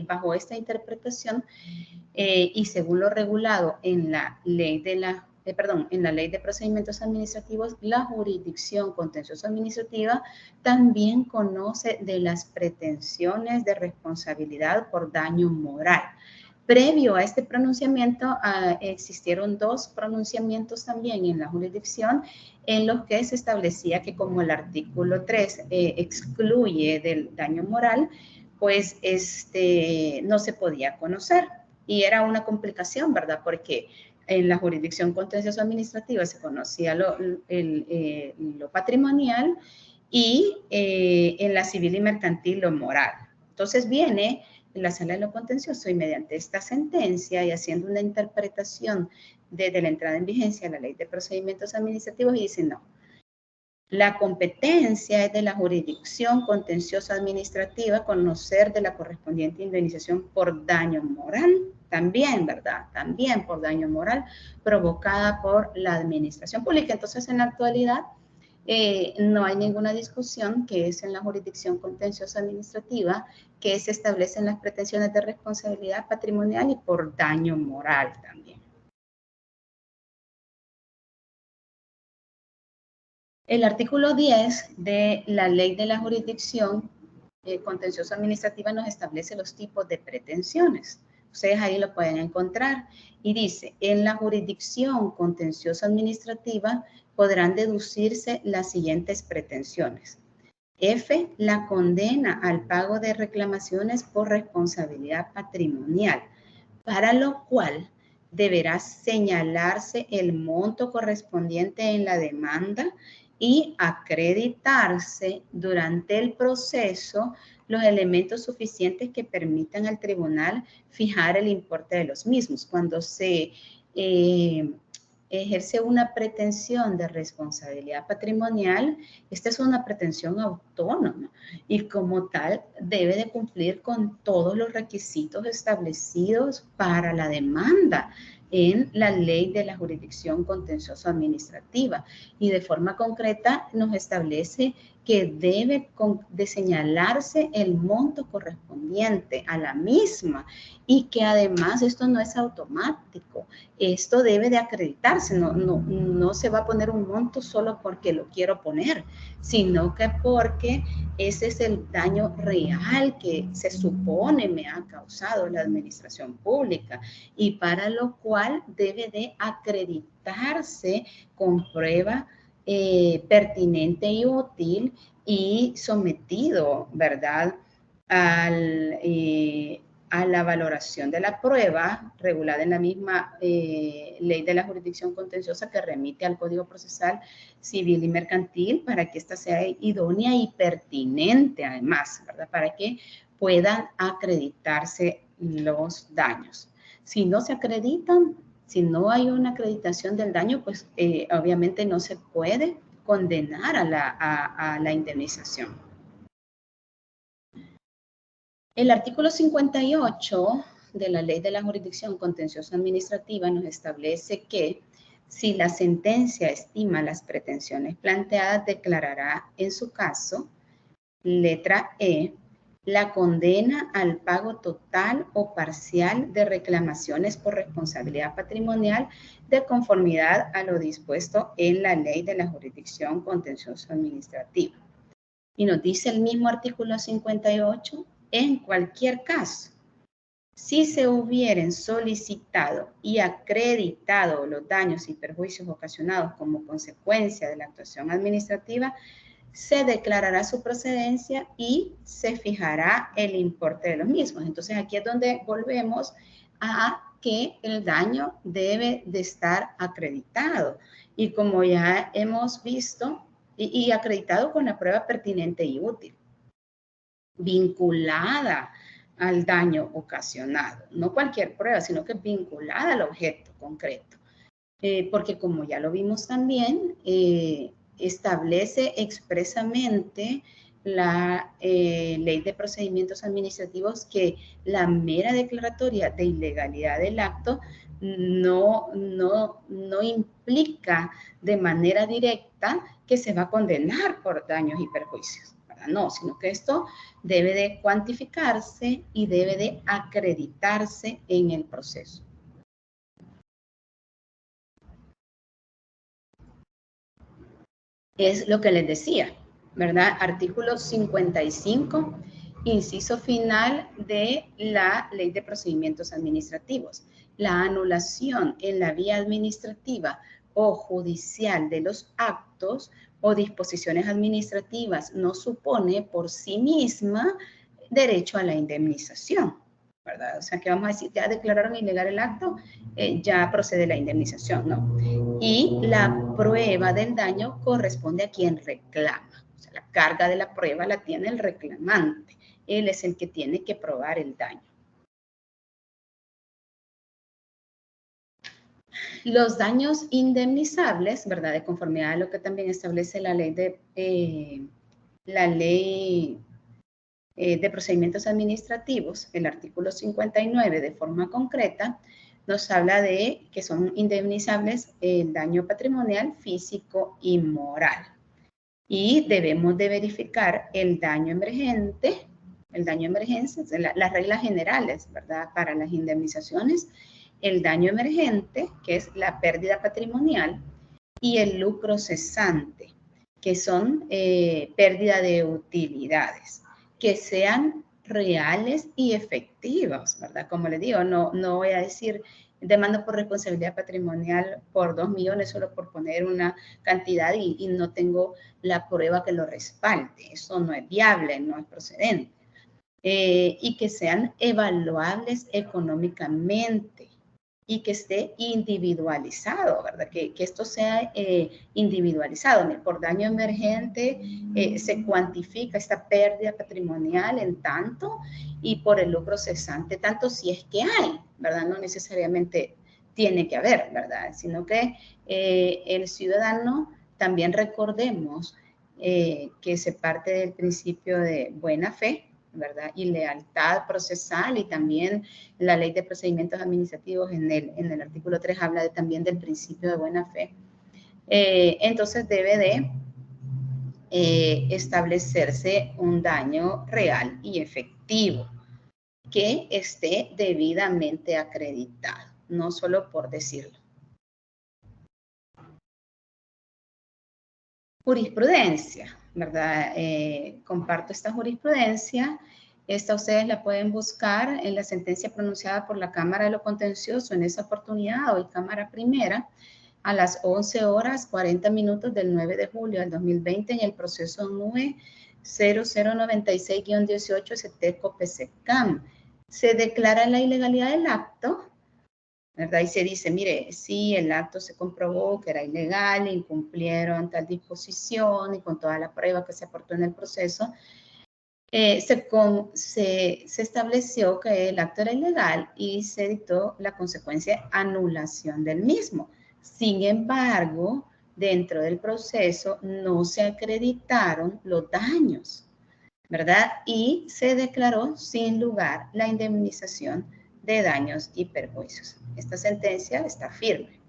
bajo esta interpretación y según lo regulado en la ley en la Ley de Procedimientos Administrativos, la jurisdicción contencioso administrativa también conoce de las pretensiones de responsabilidad por daño moral. Previo a este pronunciamiento, existieron dos pronunciamientos también en la jurisdicción en los que se establecía que como el artículo 3 excluye del daño moral, pues no se podía conocer. Y era una complicación, ¿verdad? Porque en la jurisdicción contencioso administrativa se conocía lo patrimonial y en la civil y mercantil lo moral. Entonces viene la sala de lo contencioso y mediante esta sentencia y haciendo una interpretación desde la entrada en vigencia de la Ley de Procedimientos Administrativos y dice no. La competencia es de la jurisdicción contenciosa administrativa conocer de la correspondiente indemnización por daño moral, también, ¿verdad? También por daño moral provocada por la administración pública. Entonces, en la actualidad, no hay ninguna discusión que es en la jurisdicción contenciosa administrativa que se establecen las pretensiones de responsabilidad patrimonial y por daño moral también. El artículo 10 de la Ley de la Jurisdicción Contencioso Administrativa nos establece los tipos de pretensiones. Ustedes ahí lo pueden encontrar. Y dice, en la jurisdicción contencioso administrativa podrán deducirse las siguientes pretensiones. F, la condena al pago de reclamaciones por responsabilidad patrimonial, para lo cual deberá señalarse el monto correspondiente en la demanda y acreditarse durante el proceso los elementos suficientes que permitan al tribunal fijar el importe de los mismos. Cuando se ejerce una pretensión de responsabilidad patrimonial, esta es una pretensión autónoma y como tal debe de cumplir con todos los requisitos establecidos para la demanda en la Ley de la Jurisdicción Contencioso Administrativa y de forma concreta nos establece que debe de señalarse el monto correspondiente a la misma y que además esto no es automático, esto debe de acreditarse, no se va a poner un monto solo porque lo quiero poner, sino que porque ese es el daño real que se supone me ha causado la administración pública y para lo cual debe de acreditarse con prueba pertinente y útil y sometido, ¿verdad?, a la valoración de la prueba regulada en la misma Ley de la Jurisdicción Contenciosa que remite al Código Procesal Civil y Mercantil para que ésta sea idónea y pertinente además, ¿verdad?, para que puedan acreditarse los daños. Si no se acreditan, si no hay una acreditación del daño, pues obviamente no se puede condenar a la indemnización. El artículo 58 de la Ley de la Jurisdicción Contencioso Administrativa nos establece que si la sentencia estima las pretensiones planteadas, declarará en su caso, letra E, la condena al pago total o parcial de reclamaciones por responsabilidad patrimonial de conformidad a lo dispuesto en la Ley de la Jurisdicción Contencioso Administrativa. Y nos dice el mismo artículo 58, en cualquier caso, si se hubieran solicitado y acreditado los daños y perjuicios ocasionados como consecuencia de la actuación administrativa, se declarará su procedencia y se fijará el importe de los mismos. Entonces, aquí es donde volvemos a que el daño debe de estar acreditado. Y como ya hemos visto, y acreditado con la prueba pertinente y útil, vinculada al daño ocasionado. No cualquier prueba, sino que vinculada al objeto concreto. Porque como ya lo vimos también, establece expresamente la Ley de Procedimientos Administrativos que la mera declaratoria de ilegalidad del acto no implica de manera directa que se va a condenar por daños y perjuicios. No, sino que esto debe de cuantificarse y debe de acreditarse en el proceso. Es lo que les decía, ¿verdad? Artículo 55, inciso final de la Ley de Procedimientos Administrativos. La anulación en la vía administrativa o judicial de los actos o disposiciones administrativas no supone por sí misma derecho a la indemnización, ¿verdad? O sea, que vamos a decir, ya declararon ilegal el acto, ya procede la indemnización, ¿no? Y la prueba del daño corresponde a quien reclama. O sea, la carga de la prueba la tiene el reclamante. Él es el que tiene que probar el daño. Los daños indemnizables, ¿verdad? De conformidad a lo que también establece la ley de procedimientos administrativos, el artículo 59 de forma concreta, nos habla de que son indemnizables el daño patrimonial, físico y moral. Y debemos de verificar el daño emergente, las reglas generales, ¿verdad? Para las indemnizaciones, el daño emergente, que es la pérdida patrimonial, y el lucro cesante, que son pérdida de utilidades, que sean reales y efectivos, ¿verdad? Como les digo, no voy a decir demanda por responsabilidad patrimonial por 2 millones solo por poner una cantidad y no tengo la prueba que lo respalde. Eso no es viable, no es procedente. Y que sean evaluables económicamente y que esté individualizado, ¿verdad? Que esto sea individualizado. Por daño emergente se cuantifica esta pérdida patrimonial en tanto y por el lucro cesante, tanto si es que hay, ¿verdad? No necesariamente tiene que haber, ¿verdad? Sino que el ciudadano, también recordemos que se parte del principio de buena fe, ¿verdad? Y lealtad procesal, y también la Ley de Procedimientos Administrativos en el artículo 3 habla también del principio de buena fe. Entonces debe de establecerse un daño real y efectivo que esté debidamente acreditado, no solo por decirlo. Jurisprudencia, ¿verdad? Comparto esta jurisprudencia. Esta ustedes la pueden buscar en la sentencia pronunciada por la Cámara de lo Contencioso en esa oportunidad, hoy Cámara Primera, a las 11 horas 40 minutos del 9 de julio del 2020 en el proceso NUE 0096-18 STECO PSECAM. Se declara la ilegalidad del acto, ¿verdad? Y se dice, mire, sí, el acto se comprobó que era ilegal, incumplieron tal disposición y con toda la prueba que se aportó en el proceso, se estableció que el acto era ilegal y se dictó la consecuencia anulación del mismo. Sin embargo, dentro del proceso no se acreditaron los daños, ¿verdad? Y se declaró sin lugar la indemnización de daños y perjuicios. Esta sentencia está firme.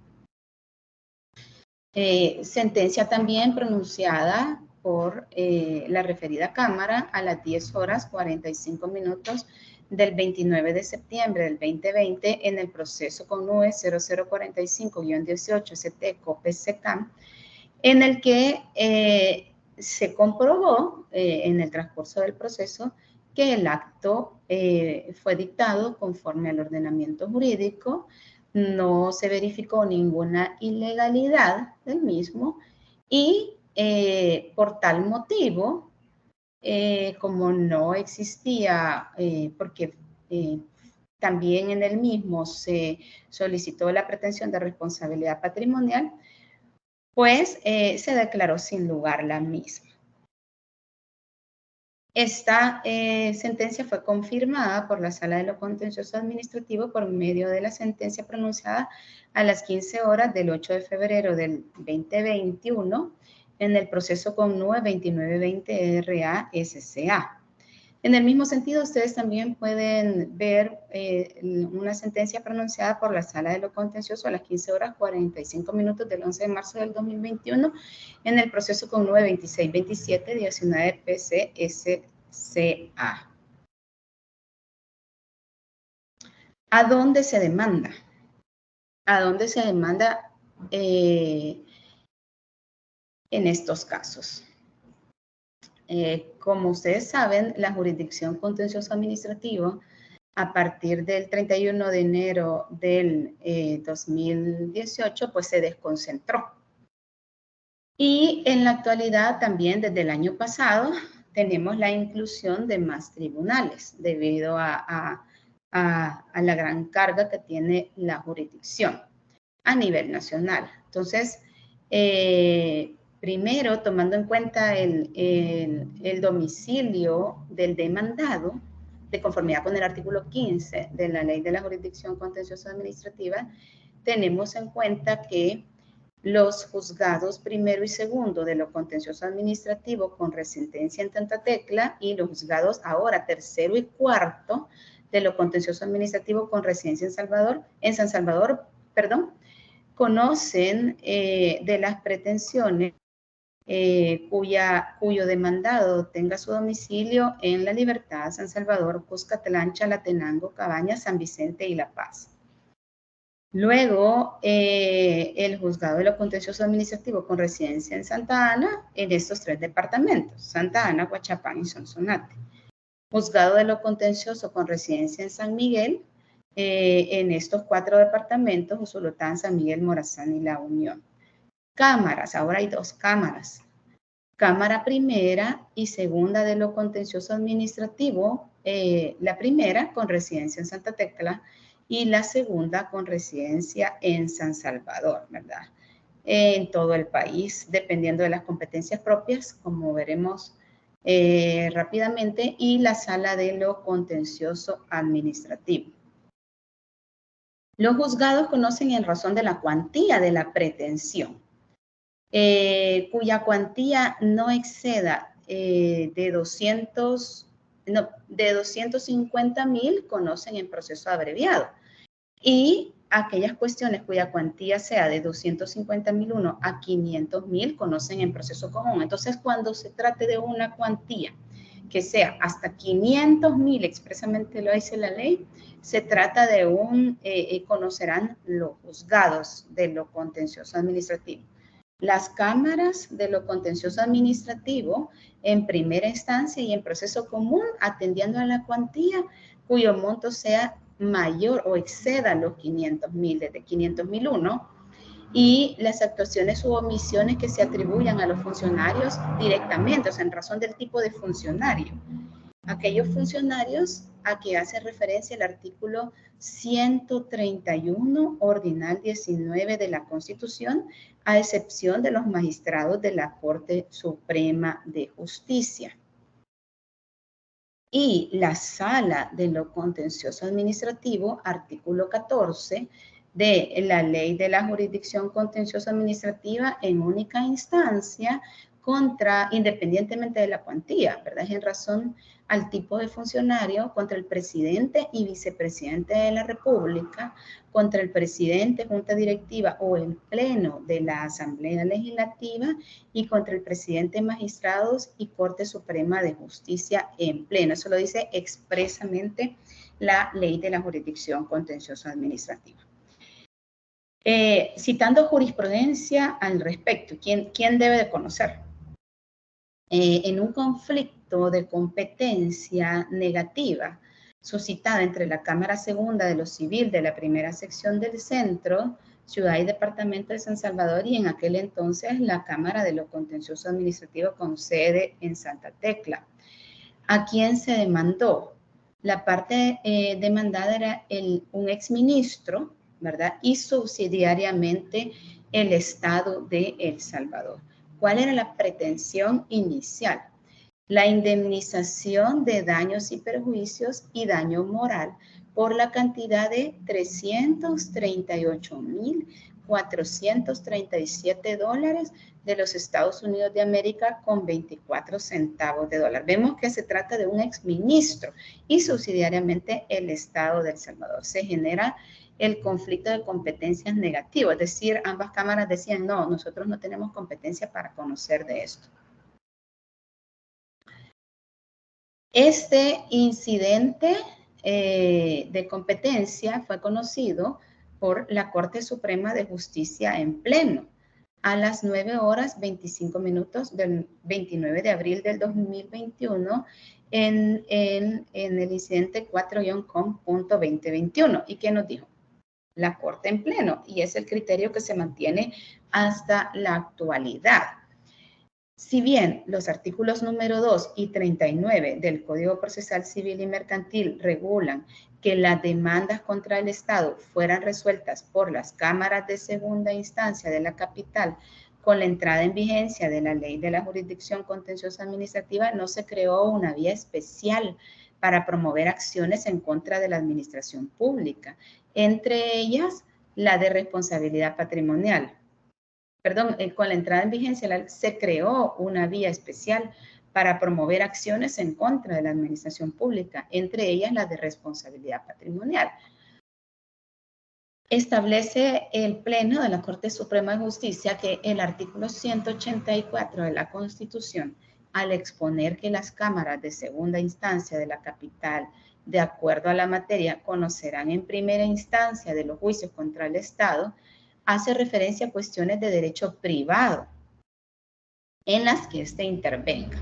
Sentencia también pronunciada por la referida Cámara a las 10 horas 45 minutos del 29 de septiembre del 2020 en el proceso con NUE 0045-18 STECO PSECAM, en el que se comprobó en el transcurso del proceso que el acto fue dictado conforme al ordenamiento jurídico, no se verificó ninguna ilegalidad del mismo y por tal motivo, como no existía, porque también en el mismo se solicitó la pretensión de responsabilidad patrimonial, pues se declaró sin lugar la misma. Esta sentencia fue confirmada por la Sala de lo Contencioso Administrativo por medio de la sentencia pronunciada a las 15 horas del 8 de febrero del 2021 en el proceso con NUE 2920 RA-SCA. En el mismo sentido, ustedes también pueden ver una sentencia pronunciada por la Sala de lo Contencioso a las 15 horas 45 minutos del 11 de marzo del 2021 en el proceso con NUE 2627 19 PCSCA. ¿A dónde se demanda? ¿A dónde se demanda en estos casos? Como ustedes saben, la jurisdicción contencioso administrativo a partir del 31 de enero del 2018, pues se desconcentró. Y en la actualidad también desde el año pasado tenemos la inclusión de más tribunales debido a la gran carga que tiene la jurisdicción a nivel nacional. Entonces, primero, tomando en cuenta el domicilio del demandado, de conformidad con el artículo 15 de la Ley de la Jurisdicción Contenciosa Administrativa, tenemos en cuenta que los juzgados primero y segundo de lo contencioso administrativo con resentencia en Santa Tecla y los juzgados ahora tercero y cuarto de lo contencioso administrativo con residencia en San Salvador, conocen de las pretensiones cuyo demandado tenga su domicilio en La Libertad, San Salvador, Cuscatlán, Chalatenango, Cabañas, San Vicente y La Paz. Luego, el juzgado de lo contencioso administrativo con residencia en Santa Ana, en estos 3 departamentos, Santa Ana, Huachapán y Sonsonate. Juzgado de lo contencioso con residencia en San Miguel, en estos 4 departamentos, Usulután, San Miguel, Morazán y La Unión. Cámaras, ahora hay 2 cámaras. Cámara primera y segunda de lo contencioso administrativo, la primera con residencia en Santa Tecla y la segunda con residencia en San Salvador, ¿verdad? En todo el país, dependiendo de las competencias propias, como veremos rápidamente, y la sala de lo contencioso administrativo. Los juzgados conocen en razón de la cuantía de la pretensión, cuya cuantía no exceda de 250,000 conocen en proceso abreviado. Y aquellas cuestiones cuya cuantía sea de 250,001 a 500,000 conocen en proceso común. Entonces, cuando se trate de una cuantía que sea hasta 500,000, expresamente lo dice la ley, se trata de conocerán los juzgados de lo contencioso administrativo. Las cámaras de lo contencioso administrativo en primera instancia y en proceso común, atendiendo a la cuantía cuyo monto sea mayor o exceda los 500,000, desde 500,001, y las actuaciones u omisiones que se atribuyan a los funcionarios directamente, o sea, en razón del tipo de funcionario. Aquellos funcionarios a que hace referencia el artículo 131, ordinal 19 de la Constitución, a excepción de los magistrados de la Corte Suprema de Justicia. Y la sala de lo contencioso administrativo, artículo 14 de la Ley de la Jurisdicción Contenciosa Administrativa en única instancia, independientemente de la cuantía, ¿verdad? Es en razón al tipo de funcionario, contra el presidente y vicepresidente de la República, contra el presidente, junta directiva o el pleno de la Asamblea Legislativa y contra el presidente, magistrados y Corte Suprema de Justicia en pleno. Eso lo dice expresamente la Ley de la Jurisdicción Contenciosa Administrativa. Citando jurisprudencia al respecto, ¿quién debe de conocer? En un conflicto de competencia negativa suscitada entre la Cámara Segunda de lo Civil de la Primera Sección del Centro, Ciudad y Departamento de San Salvador, y en aquel entonces la Cámara de lo Contencioso Administrativo con sede en Santa Tecla. ¿A quién se demandó? La parte demandada era un exministro, ¿verdad? Y subsidiariamente el Estado de El Salvador. ¿Cuál era la pretensión inicial? La indemnización de daños y perjuicios y daño moral por la cantidad de 338,400 $437 de los Estados Unidos de América con 24 centavos de dólar. Vemos que se trata de un exministro y subsidiariamente el Estado de El Salvador. Se genera el conflicto de competencias negativo, es decir, ambas cámaras decían, no, nosotros no tenemos competencia para conocer de esto. Este incidente de competencia fue conocido por la Corte Suprema de Justicia en pleno a las 9:25 del 29 de abril del 2021 en el incidente 4-com.2021. ¿Y qué nos dijo? La Corte en pleno, y es el criterio que se mantiene hasta la actualidad. Si bien los artículos número 2 y 39 del Código Procesal Civil y Mercantil regulan que las demandas contra el Estado fueran resueltas por las cámaras de segunda instancia de la capital con la entrada en vigencia de la Ley de la Jurisdicción Contenciosa Administrativa, no se creó una vía especial para promover acciones en contra de la administración pública, entre ellas la de responsabilidad patrimonial. Perdón, con la entrada en vigencia se creó una vía especial para promover acciones en contra de la administración pública, entre ellas la de responsabilidad patrimonial. Establece el Pleno de la Corte Suprema de Justicia que el artículo 184 de la Constitución, al exponer que las cámaras de segunda instancia de la capital, de acuerdo a la materia, conocerán en primera instancia de los juicios contra el Estado, hace referencia a cuestiones de derecho privado en las que éste intervenga.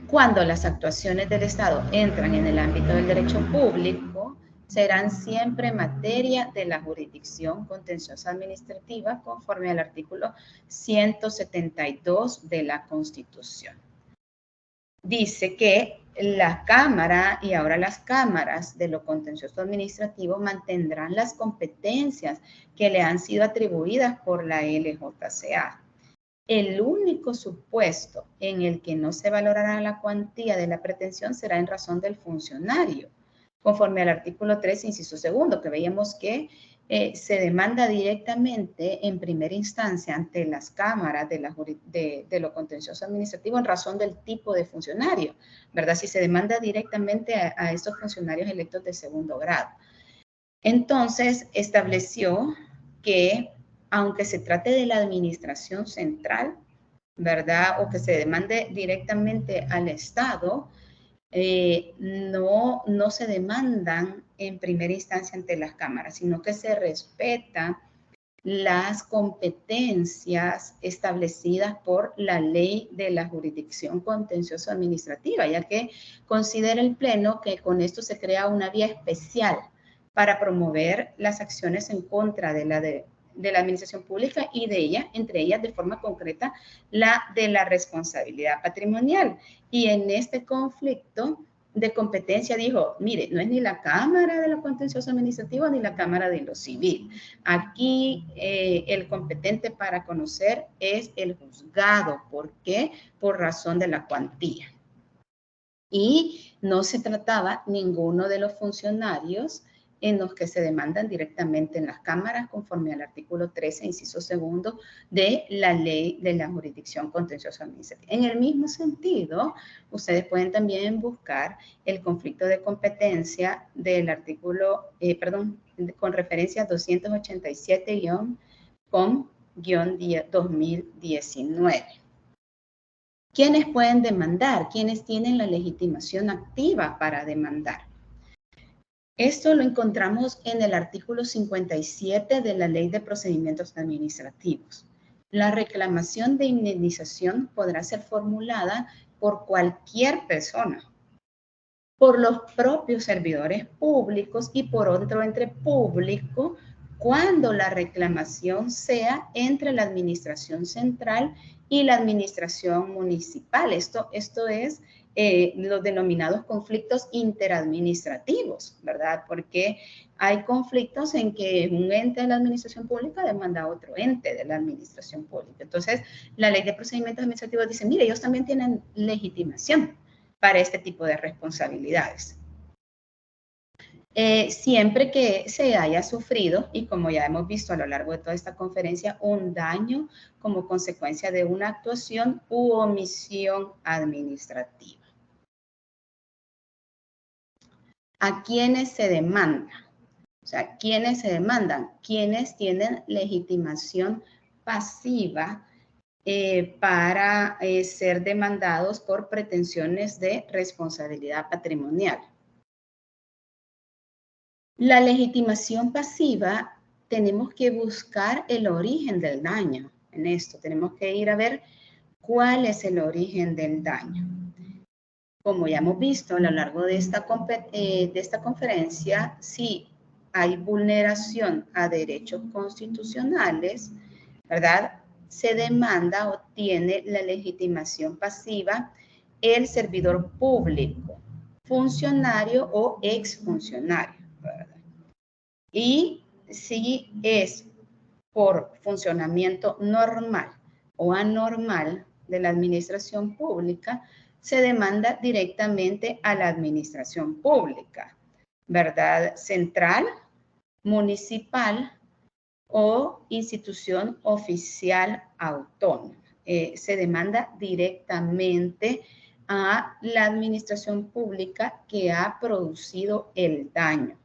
Cuando las actuaciones del Estado entran en el ámbito del derecho público, serán siempre materia de la jurisdicción contenciosa administrativa conforme al artículo 172 de la Constitución. Dice que la Cámara y ahora las cámaras de lo contencioso administrativo mantendrán las competencias que le han sido atribuidas por la LJCA. El único supuesto en el que no se valorará la cuantía de la pretensión será en razón del funcionario, conforme al artículo 3, inciso segundo, que veíamos que se demanda directamente en primera instancia ante las cámaras de lo contencioso administrativo en razón del tipo de funcionario, ¿verdad? Si se demanda directamente a estos funcionarios electos de segundo grado. Entonces, estableció que aunque se trate de la administración central, ¿verdad? O que se demande directamente al Estado, no se demandan en primera instancia ante las cámaras, sino que se respetan las competencias establecidas por la Ley de la Jurisdicción Contenciosa Administrativa, ya que considera el Pleno que con esto se crea una vía especial para promover las acciones en contra de la administración pública y de ella, entre ellas de forma concreta, la de la responsabilidad patrimonial. Y en este conflicto de competencia dijo, mire, no es ni la Cámara de lo Contencioso Administrativo ni la Cámara de lo Civil. Aquí el competente para conocer es el juzgado. ¿Por qué? Por razón de la cuantía. Y no se trataba ninguno de los funcionarios en los que se demandan directamente en las cámaras conforme al artículo 13, inciso segundo de la Ley de la Jurisdicción Contenciosa Administrativa. En el mismo sentido, ustedes pueden también buscar el conflicto de competencia del artículo, con referencia 287-COM-2019. ¿Quiénes pueden demandar? ¿Quiénes tienen la legitimación activa para demandar? Esto lo encontramos en el artículo 57 de la Ley de Procedimientos Administrativos. La reclamación de indemnización podrá ser formulada por cualquier persona, por los propios servidores públicos y por otro ente público cuando la reclamación sea entre la administración central y la administración municipal. Esto es los denominados conflictos interadministrativos, ¿verdad? Porque hay conflictos en que un ente de la administración pública demanda a otro ente de la administración pública. Entonces, la Ley de Procedimientos Administrativos dice, mire, ellos también tienen legitimación para este tipo de responsabilidades. siempre que se haya sufrido, y como ya hemos visto a lo largo de toda esta conferencia, un daño como consecuencia de una actuación u omisión administrativa. ¿A quiénes se demanda? O sea, ¿quiénes se demandan? Quienes tienen legitimación pasiva para ser demandados por pretensiones de responsabilidad patrimonial. La legitimación pasiva, tenemos que buscar el origen del daño. En esto tenemos que ir a ver cuál es el origen del daño. Como ya hemos visto a lo largo de esta conferencia, si hay vulneración a derechos constitucionales, ¿verdad? Se demanda o tiene la legitimación pasiva el servidor público, funcionario o exfuncionario, ¿verdad? Y si es por funcionamiento normal o anormal de la administración pública, se demanda directamente a la administración pública, ¿verdad? Central, municipal o institución oficial autónoma. Se demanda directamente a la administración pública que ha producido el daño.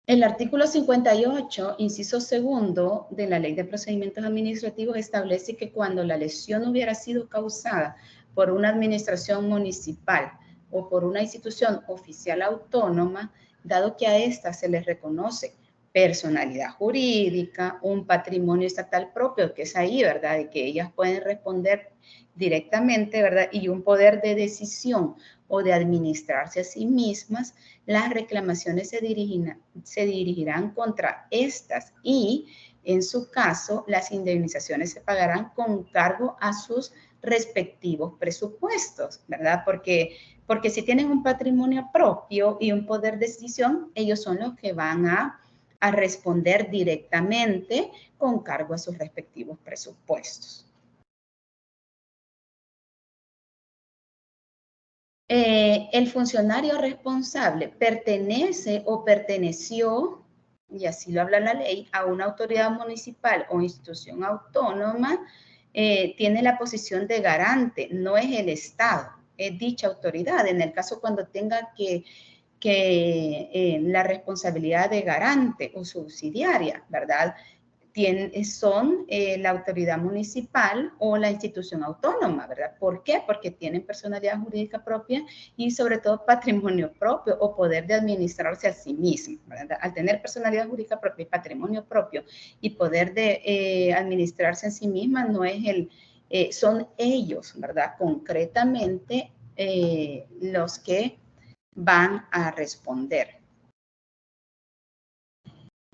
El artículo 58, inciso segundo de la Ley de Procedimientos Administrativos establece que cuando la lesión hubiera sido causada por una administración municipal o por una institución oficial autónoma, dado que a esta se les reconoce personalidad jurídica, un patrimonio estatal propio, que es ahí, ¿verdad? De que ellas pueden responder directamente, ¿verdad? Y un poder de decisión o de administrarse a sí mismas, las reclamaciones se dirigirán contra estas y, en su caso, las indemnizaciones se pagarán con cargo a sus respectivos presupuestos, ¿verdad? Porque si tienen un patrimonio propio y un poder de decisión, ellos son los que van a responder directamente con cargo a sus respectivos presupuestos. El funcionario responsable pertenece o perteneció, y así lo habla la ley, a una autoridad municipal o institución autónoma, tiene la posición de garante, no es el Estado, es dicha autoridad. En el caso cuando tenga la responsabilidad de garante o subsidiaria, ¿verdad? Son la autoridad municipal o la institución autónoma, ¿verdad? ¿Por qué? Porque tienen personalidad jurídica propia y sobre todo patrimonio propio o poder de administrarse a sí mismo, ¿verdad? Al tener personalidad jurídica propia y patrimonio propio y poder de administrarse a sí misma, no es son ellos, ¿verdad? Concretamente los que van a responder.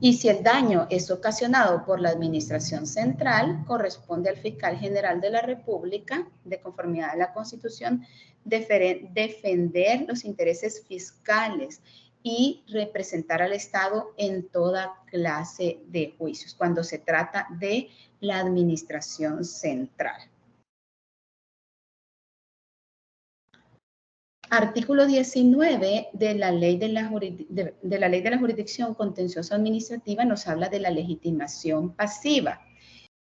Y si el daño es ocasionado por la Administración Central, corresponde al Fiscal General de la República, de conformidad a la Constitución, defender los intereses fiscales y representar al Estado en toda clase de juicios, cuando se trata de la Administración Central. Artículo 19 de la Ley de la Jurisdicción Contencioso Administrativa nos habla de la legitimación pasiva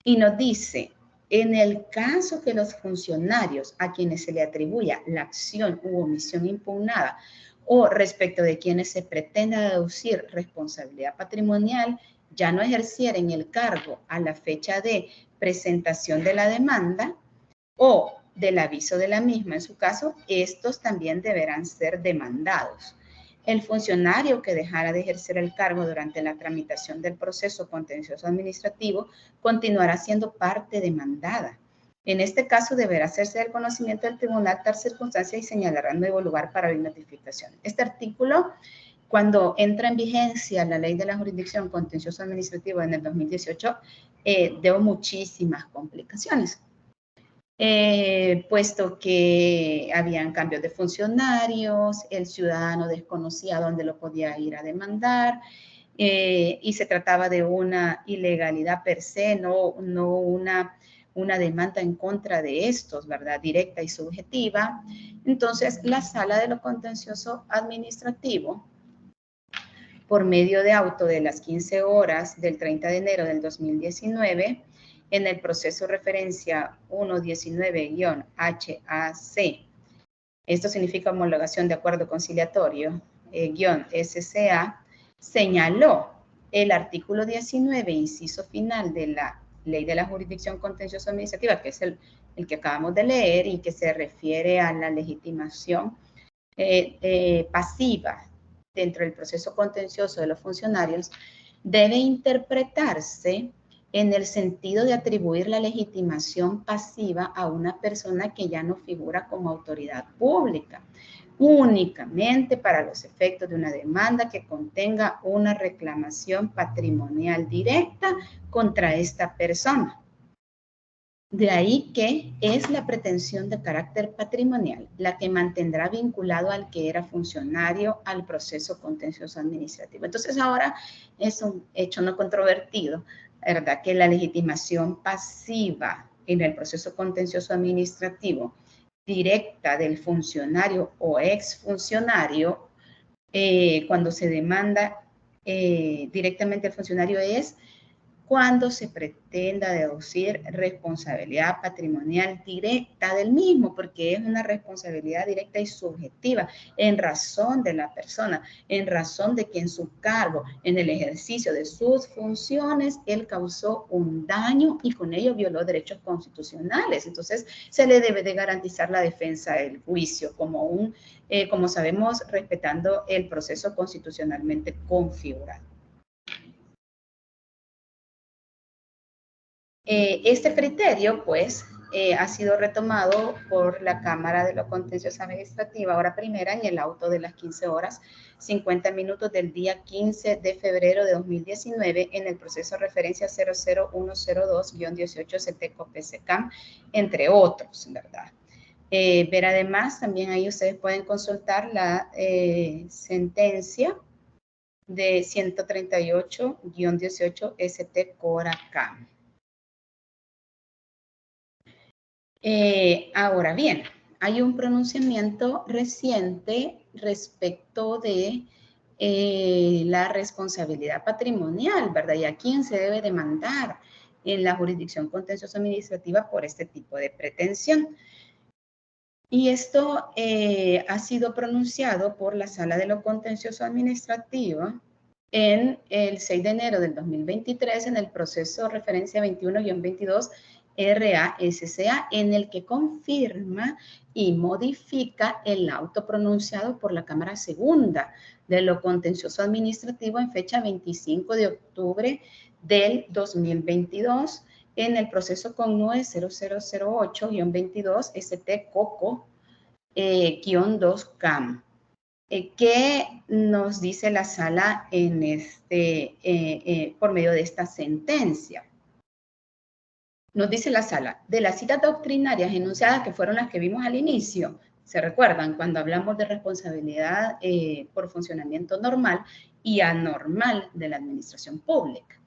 y nos dice, en el caso que los funcionarios a quienes se le atribuya la acción u omisión impugnada o respecto de quienes se pretenda deducir responsabilidad patrimonial ya no ejercieren el cargo a la fecha de presentación de la demanda o del aviso de la misma, en su caso, estos también deberán ser demandados. El funcionario que dejara de ejercer el cargo durante la tramitación del proceso contencioso administrativo continuará siendo parte demandada. En este caso, deberá hacerse del conocimiento del tribunal tal circunstancia y señalará nuevo lugar para notificación. Este artículo, cuando entra en vigencia la Ley de la Jurisdicción Contencioso Administrativa en el 2018, dio muchísimas complicaciones. Puesto que habían cambios de funcionarios, el ciudadano desconocía dónde lo podía ir a demandar y se trataba de una ilegalidad per se, no una una demanda en contra de estos, ¿verdad? Directa y subjetiva. Entonces, la Sala de lo Contencioso Administrativo, por medio de auto de las 15 horas del 30 de enero del 2019, en el proceso referencia 119-HAC, esto significa homologación de acuerdo conciliatorio, SCA, señaló el artículo 19, inciso final de la Ley de la Jurisdicción Contencioso Administrativa, que es el que acabamos de leer y que se refiere a la legitimación pasiva dentro del proceso contencioso de los funcionarios, debe interpretarse en el sentido de atribuir la legitimación pasiva a una persona que ya no figura como autoridad pública, únicamente para los efectos de una demanda que contenga una reclamación patrimonial directa contra esta persona. De ahí que es la pretensión de carácter patrimonial la que mantendrá vinculado al que era funcionario al proceso contencioso administrativo. Entonces ahora es un hecho no controvertido, ¿verdad? Que la legitimación pasiva en el proceso contencioso administrativo directa del funcionario o exfuncionario, cuando se demanda directamente al funcionario, es cuando se pretenda deducir responsabilidad patrimonial directa del mismo, porque es una responsabilidad directa y subjetiva en razón de la persona, en razón de que en su cargo, en el ejercicio de sus funciones, él causó un daño y con ello violó derechos constitucionales. Entonces, se le debe de garantizar la defensa del juicio como como sabemos, respetando el proceso constitucionalmente configurado. Este criterio, pues, ha sido retomado por la Cámara de lo Contencioso Administrativa, hora primera, en el auto de las 15 horas, 50 minutos del día 15 de febrero de 2019, en el proceso referencia 00102-18 ST-COPESECAM, entre otros, ¿verdad? Ver además, también ahí ustedes pueden consultar la sentencia de 138-18 ST-CORACAM. Ahora bien, hay un pronunciamiento reciente respecto de la responsabilidad patrimonial, ¿verdad? Y a quién se debe demandar en la jurisdicción contencioso administrativa por este tipo de pretensión. Y esto ha sido pronunciado por la Sala de lo Contencioso Administrativo en el 6 de enero del 2023 en el proceso referencia 21-22 RASCA, en el que confirma y modifica el auto pronunciado por la Cámara Segunda de lo Contencioso Administrativo en fecha 25 de octubre del 2022 en el proceso con NUE 0008-22 ST COCO -2 CAM. ¿Qué nos dice la sala en por medio de esta sentencia? Nos dice la sala, de las citas doctrinarias enunciadas que fueron las que vimos al inicio, ¿se recuerdan? Cuando hablamos de responsabilidad por funcionamiento normal y anormal de la administración pública.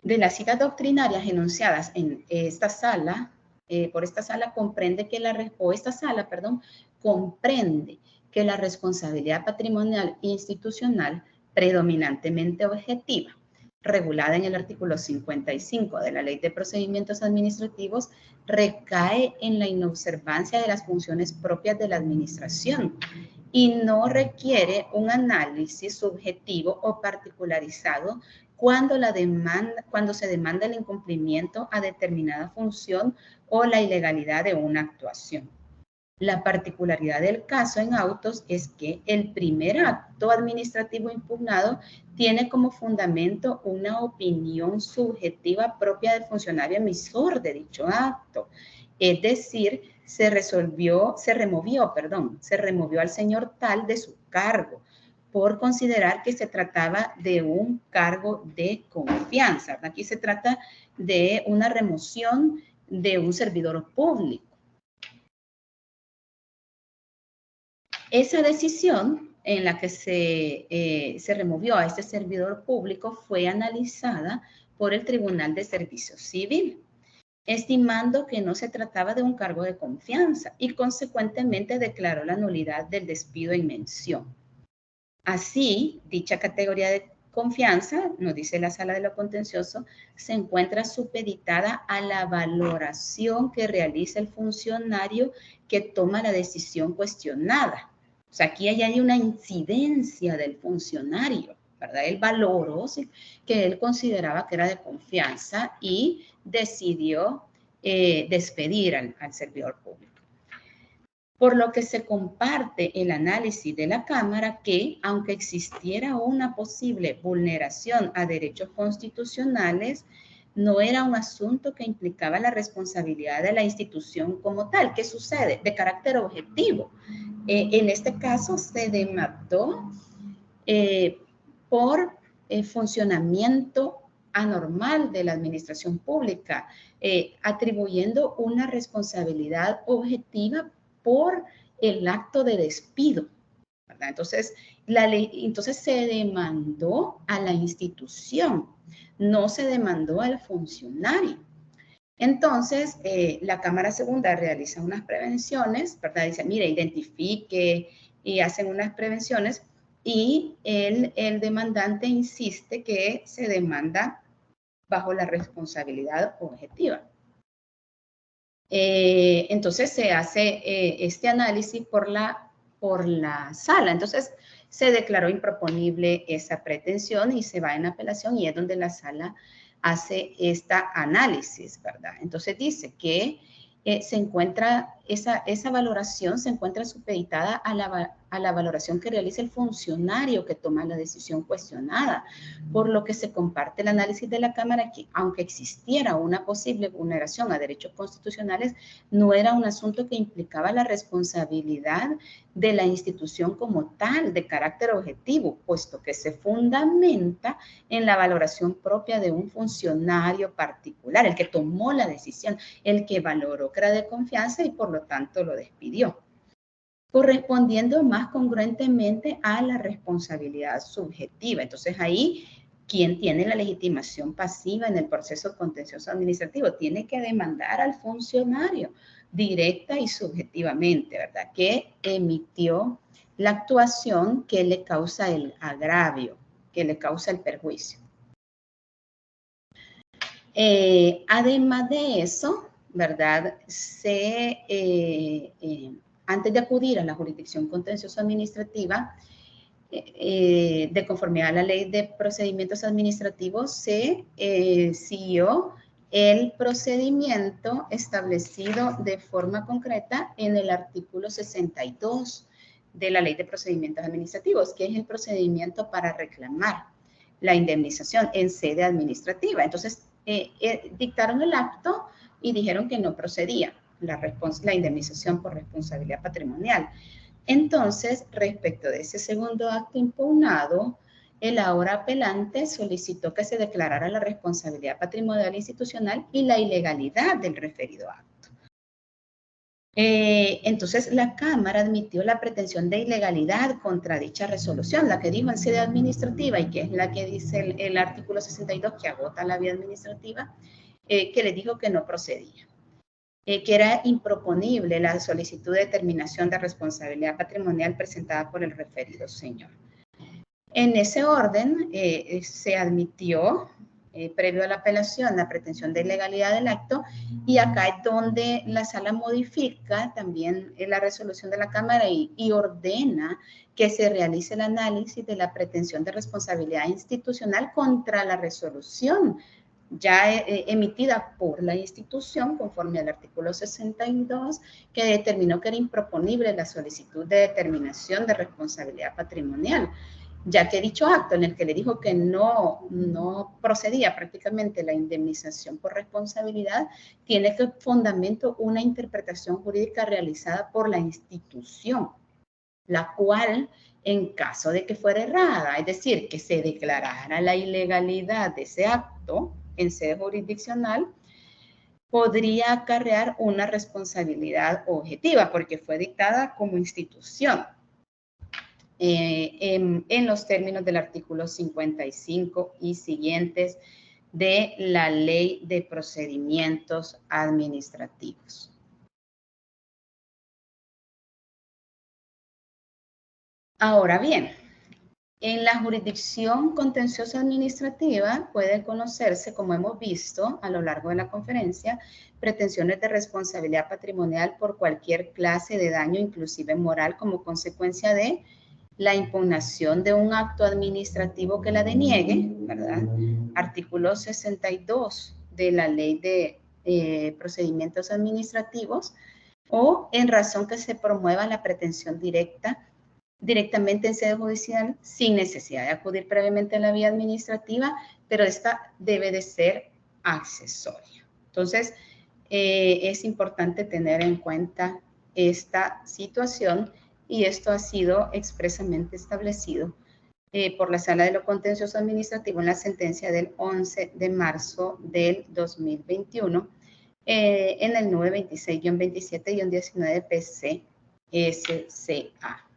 De las citas doctrinarias enunciadas en esta sala, por esta sala comprende que comprende que la responsabilidad patrimonial institucional predominantemente objetiva, regulada en el artículo 55 de la Ley de Procedimientos Administrativos, recae en la inobservancia de las funciones propias de la administración y no requiere un análisis subjetivo o particularizado cuando se demanda el incumplimiento a determinada función o la ilegalidad de una actuación. La particularidad del caso en autos es que el primer acto administrativo impugnado tiene como fundamento una opinión subjetiva propia del funcionario emisor de dicho acto. Es decir, se removió al señor tal de su cargo por considerar que se trataba de un cargo de confianza. Aquí se trata de una remoción de un servidor público. Esa decisión en la que se removió a este servidor público fue analizada por el Tribunal de Servicio Civil. estimando que no se trataba de un cargo de confianza y consecuentemente declaró la nulidad del despido en mención. Así, dicha categoría de confianza, nos dice la sala de lo contencioso, se encuentra supeditada a la valoración que realiza el funcionario que toma la decisión cuestionada. O sea, aquí hay una incidencia del funcionario, ¿verdad? Él valoró que él consideraba que era de confianza y decidió despedir al servidor público. Por lo que se comparte el análisis de la Cámara que, aunque existiera una posible vulneración a derechos constitucionales, no era un asunto que implicaba la responsabilidad de la institución como tal. ¿Qué sucede? De carácter objetivo. En este caso se demandó por funcionamiento anormal de la administración pública, atribuyendo una responsabilidad objetiva por el acto de despido, ¿verdad? Entonces, entonces se demandó a la institución, no se demandó al funcionario. Entonces, la Cámara Segunda realiza unas prevenciones, ¿verdad? Dice, mire, identifique y hacen unas prevenciones y el demandante insiste que se demanda bajo la responsabilidad objetiva. Entonces se hace este análisis por la sala. Entonces se declaró improponible esa pretensión y se va en apelación y es donde la sala hace esta análisis, ¿verdad? Entonces dice que se encuentra, esa valoración se encuentra supeditada a la valoración que realiza el funcionario que toma la decisión cuestionada, por lo que se comparte el análisis de la Cámara que, aunque existiera una posible vulneración a derechos constitucionales, no era un asunto que implicaba la responsabilidad de la institución como tal, de carácter objetivo, puesto que se fundamenta en la valoración propia de un funcionario particular, el que tomó la decisión, el que valoró que era de confianza y por lo tanto lo despidió, correspondiendo más congruentemente a la responsabilidad subjetiva. Entonces ahí, ¿quién tiene la legitimación pasiva en el proceso contencioso administrativo? Tiene que demandar al funcionario directa y subjetivamente, ¿verdad? Que emitió la actuación que le causa el agravio, que le causa el perjuicio. Además de eso, ¿verdad? Antes de acudir a la jurisdicción contencioso administrativa, de conformidad a la ley de procedimientos administrativos, se siguió el procedimiento establecido de forma concreta en el artículo 62 de la ley de procedimientos administrativos, que es el procedimiento para reclamar la indemnización en sede administrativa. Entonces, dictaron el acto y dijeron que no procedía la indemnización por responsabilidad patrimonial. Entonces, respecto de ese segundo acto impugnado, el ahora apelante solicitó que se declarara la responsabilidad patrimonial institucional y la ilegalidad del referido acto. Entonces, la Cámara admitió la pretensión de ilegalidad contra dicha resolución, la que dijo en sede administrativa y que es la que dice el artículo 62 que agota la vía administrativa, que le dijo que no procedía. Que era improponible la solicitud de determinación de responsabilidad patrimonial presentada por el referido señor. En ese orden, se admitió, previo a la apelación, la pretensión de ilegalidad del acto, y acá es donde la sala modifica también la resolución de la Cámara y ordena que se realice el análisis de la pretensión de responsabilidad institucional contra la resolución ya emitida por la institución conforme al artículo 62, que determinó que era improponible la solicitud de determinación de responsabilidad patrimonial, ya que dicho acto en el que le dijo que no procedía prácticamente la indemnización por responsabilidad, tiene que fundamento una interpretación jurídica realizada por la institución, la cual, en caso de que fuera errada, es decir, que se declarara la ilegalidad de ese acto en sede jurisdiccional, podría acarrear una responsabilidad objetiva porque fue dictada como institución en los términos del artículo 55 y siguientes de la Ley de Procedimientos Administrativos. Ahora bien, en la jurisdicción contenciosa administrativa puede conocerse, como hemos visto a lo largo de la conferencia, pretensiones de responsabilidad patrimonial por cualquier clase de daño, inclusive moral, como consecuencia de la impugnación de un acto administrativo que la deniegue, ¿verdad? Artículo 62 de la Ley de Procedimientos Administrativos, o en razón que se promueva la pretensión directamente en sede judicial sin necesidad de acudir previamente a la vía administrativa, pero esta debe de ser accesoria. Entonces, es importante tener en cuenta esta situación y esto ha sido expresamente establecido por la Sala de lo Contencioso Administrativo en la sentencia del 11 de marzo del 2021 en el 926-27-19 PC SCA.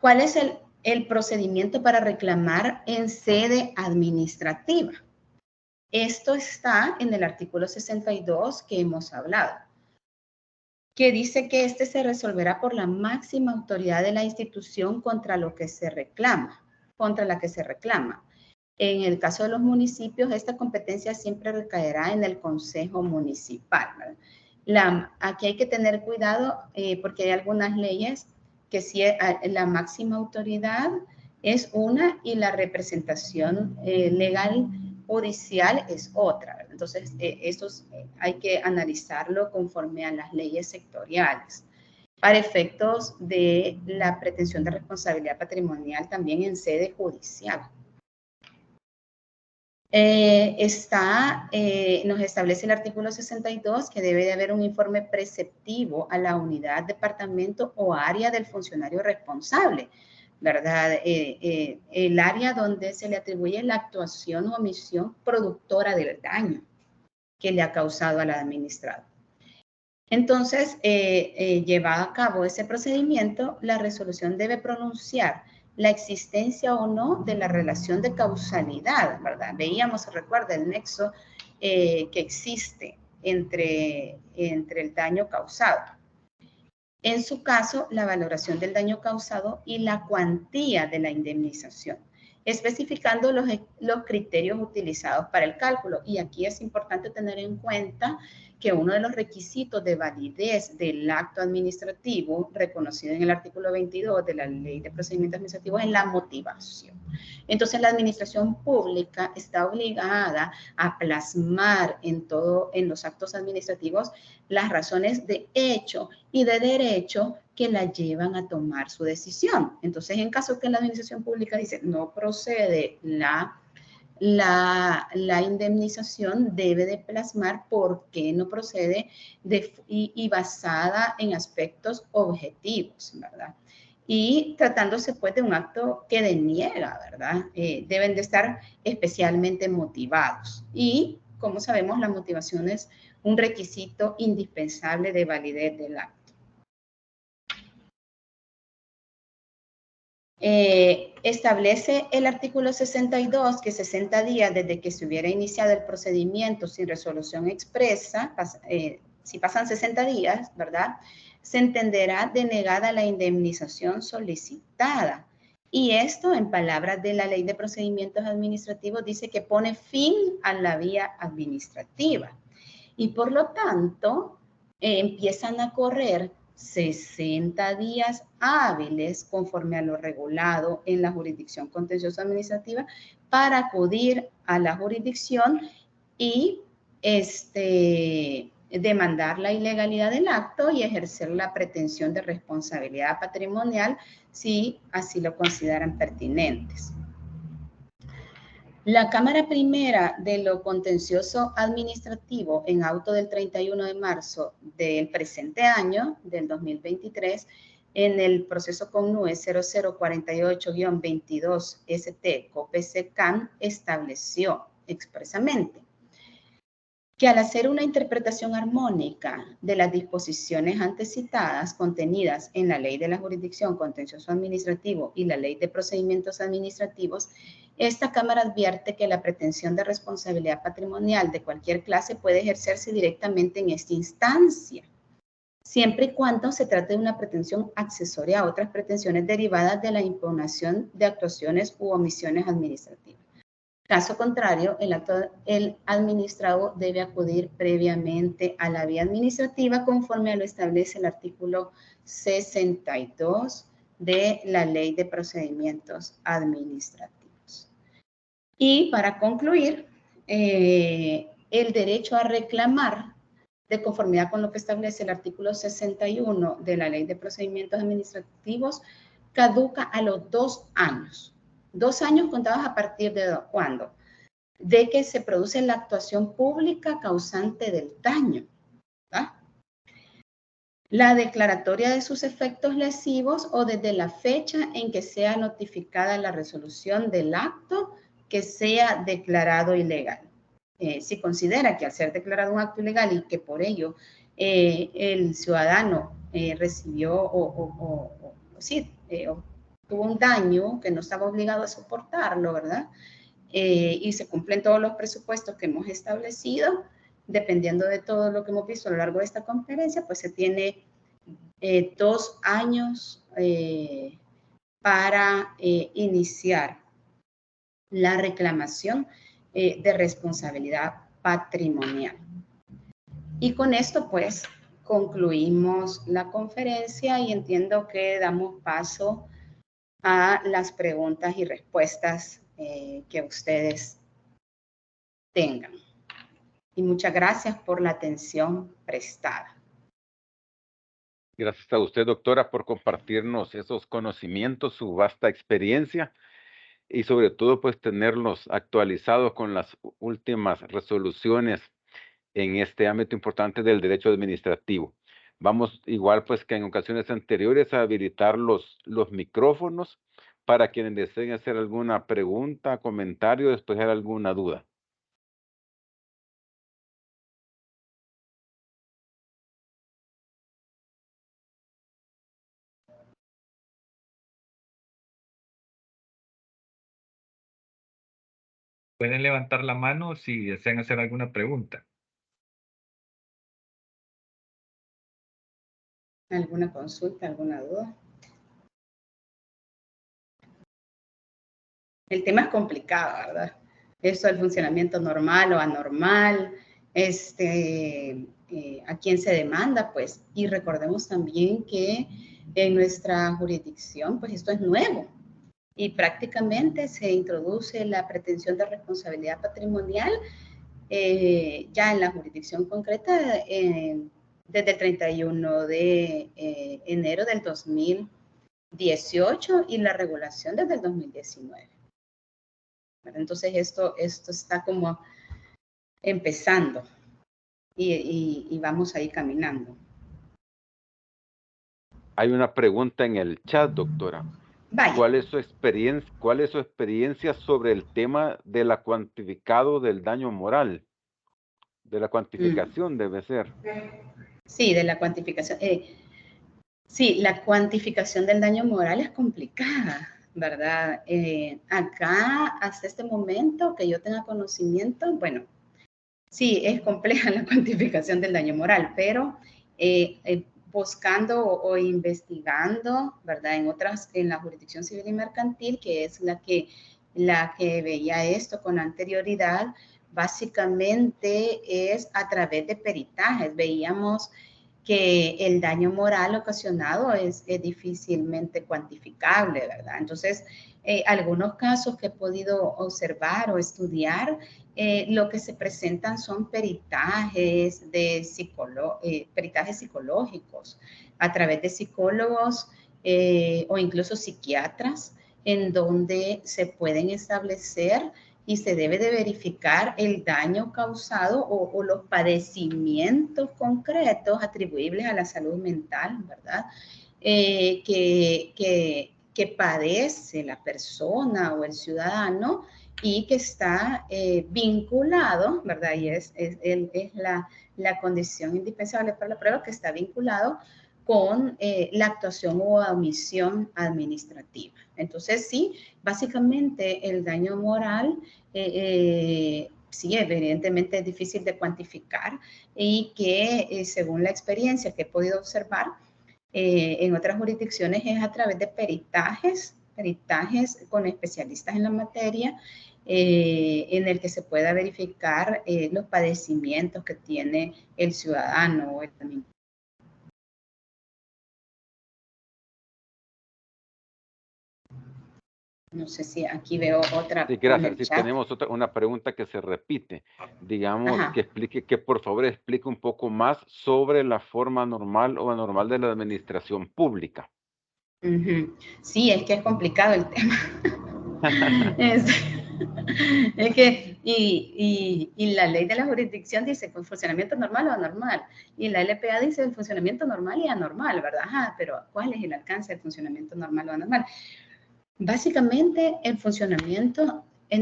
¿Cuál es el procedimiento para reclamar en sede administrativa? Esto está en el artículo 62 que hemos hablado, que dice que este se resolverá por la máxima autoridad de la institución contra la que se reclama. En el caso de los municipios, esta competencia siempre recaerá en el Consejo Municipal, ¿verdad? Aquí hay que tener cuidado porque hay algunas leyes que sí, la máxima autoridad es una y la representación legal judicial es otra, ¿verdad? Entonces, esto hay que analizarlo conforme a las leyes sectoriales. Para efectos de la pretensión de responsabilidad patrimonial también en sede judicial. Nos establece el artículo 62 que debe de haber un informe preceptivo a la unidad, departamento o área del funcionario responsable, ¿verdad? El área donde se le atribuye la actuación o omisión productora del daño que le ha causado al administrado. Entonces, llevado a cabo ese procedimiento, la resolución debe pronunciar la existencia o no de la relación de causalidad, ¿verdad? Veíamos, recuerda, el nexo que existe entre el daño causado. En su caso, la valoración del daño causado y la cuantía de la indemnización, especificando los criterios utilizados para el cálculo. Y aquí es importante tener en cuenta que uno de los requisitos de validez del acto administrativo reconocido en el artículo 22 de la Ley de Procedimientos Administrativos es la motivación. Entonces, la administración pública está obligada a plasmar en los actos administrativos las razones de hecho y de derecho que la llevan a tomar su decisión. Entonces, en caso que la administración pública dice no procede la indemnización, debe de plasmar por qué no procede y basada en aspectos objetivos, ¿verdad? Y tratándose pues de un acto que deniega, ¿verdad? Deben de estar especialmente motivados. Y, como sabemos, la motivación es un requisito indispensable de validez del acto. Establece el artículo 62 que 60 días desde que se hubiera iniciado el procedimiento sin resolución expresa, si pasan 60 días, ¿verdad?, se entenderá denegada la indemnización solicitada. Y esto, en palabras de la Ley de Procedimientos Administrativos, dice que pone fin a la vía administrativa. Y por lo tanto, empiezan a correr 60 días hábiles conforme a lo regulado en la jurisdicción contenciosa administrativa para acudir a la jurisdicción y demandar la ilegalidad del acto y ejercer la pretensión de responsabilidad patrimonial si así lo consideran pertinentes. La Cámara Primera de lo Contencioso Administrativo, en auto del 31 de marzo del presente año, del 2023, en el proceso con NUE 0048-22 ST COPC-CAN, estableció expresamente que al hacer una interpretación armónica de las disposiciones antes citadas contenidas en la Ley de la Jurisdicción Contencioso Administrativo y la Ley de Procedimientos Administrativos, esta Cámara advierte que la pretensión de responsabilidad patrimonial de cualquier clase puede ejercerse directamente en esta instancia, siempre y cuando se trate de una pretensión accesoria a otras pretensiones derivadas de la impugnación de actuaciones u omisiones administrativas. Caso contrario, el administrado debe acudir previamente a la vía administrativa conforme a lo establece el artículo 62 de la Ley de Procedimientos Administrativos. Y para concluir, el derecho a reclamar, de conformidad con lo que establece el artículo 61 de la Ley de Procedimientos Administrativos, caduca a los 2 años. 2 años contados a partir de ¿cuándo? De que se produce la actuación pública causante del daño, ¿verdad? La declaratoria de sus efectos lesivos o desde la fecha en que sea notificada la resolución del acto que sea declarado ilegal. Si considera que al ser declarado un acto ilegal y que por ello el ciudadano recibió tuvo un daño que no estaba obligado a soportarlo, ¿verdad? Y se cumplen todos los presupuestos que hemos establecido, dependiendo de todo lo que hemos visto a lo largo de esta conferencia, pues se tiene 2 años para iniciar la reclamación de responsabilidad patrimonial. Y con esto, pues, concluimos la conferencia y entiendo que damos paso a las preguntas y respuestas que ustedes tengan. Y muchas gracias por la atención prestada. Gracias a usted, doctora, por compartirnos esos conocimientos, su vasta experiencia y sobre todo, pues, tenerlos actualizados con las últimas resoluciones en este ámbito importante del derecho administrativo. Vamos, igual pues que en ocasiones anteriores, a habilitar los micrófonos para quienes deseen hacer alguna pregunta, comentario, despejar alguna duda. Pueden levantar la mano si desean hacer alguna pregunta. ¿Alguna consulta, alguna duda? El tema es complicado, ¿verdad? Eso del funcionamiento normal o anormal, a quién se demanda, pues, y recordemos también que en nuestra jurisdicción, pues esto es nuevo y prácticamente se introduce la pretensión de responsabilidad patrimonial ya en la jurisdicción concreta desde el 31 de enero del 2018 y la regulación desde el 2019. Entonces esto está como empezando y vamos ahí caminando. Hay una pregunta en el chat, doctora. Vaya. ¿Cuál es su experiencia sobre el tema de la cuantificado del daño moral? De la cuantificación debe ser. Sí, de la cuantificación. Sí, la cuantificación del daño moral es complicada, ¿verdad? Acá, hasta este momento que yo tenga conocimiento, bueno, sí, es compleja la cuantificación del daño moral, pero buscando o investigando, ¿verdad? En la jurisdicción civil y mercantil, que es la que veía esto con anterioridad, básicamente es a través de peritajes. Veíamos que el daño moral ocasionado es difícilmente cuantificable, ¿verdad? Entonces, algunos casos que he podido observar o estudiar, lo que se presentan son peritajes, peritajes psicológicos a través de psicólogos o incluso psiquiatras, en donde se pueden establecer y se debe de verificar el daño causado o los padecimientos concretos atribuibles a la salud mental, ¿verdad? Que que padece la persona o el ciudadano y que está vinculado, ¿verdad? Y es la condición indispensable para la prueba, que está vinculado con la actuación o omisión administrativa. Entonces, sí, básicamente el daño moral, sí, evidentemente es difícil de cuantificar y que según la experiencia que he podido observar en otras jurisdicciones es a través de peritajes con especialistas en la materia, en el que se pueda verificar los padecimientos que tiene el ciudadano o el administrador. No sé si aquí veo otra Sí, con gracias. el Sí, chat. tenemos una pregunta que se repite. Digamos, Ajá. que por favor explique un poco más sobre la forma normal o anormal de la administración pública. Sí, es que es complicado el tema. Es, es que, y la ley de la jurisdicción dice con funcionamiento normal o anormal, y la LPA dice el funcionamiento normal y anormal, ¿verdad? Ajá, pero ¿cuál es el alcance del funcionamiento normal o anormal? Básicamente, en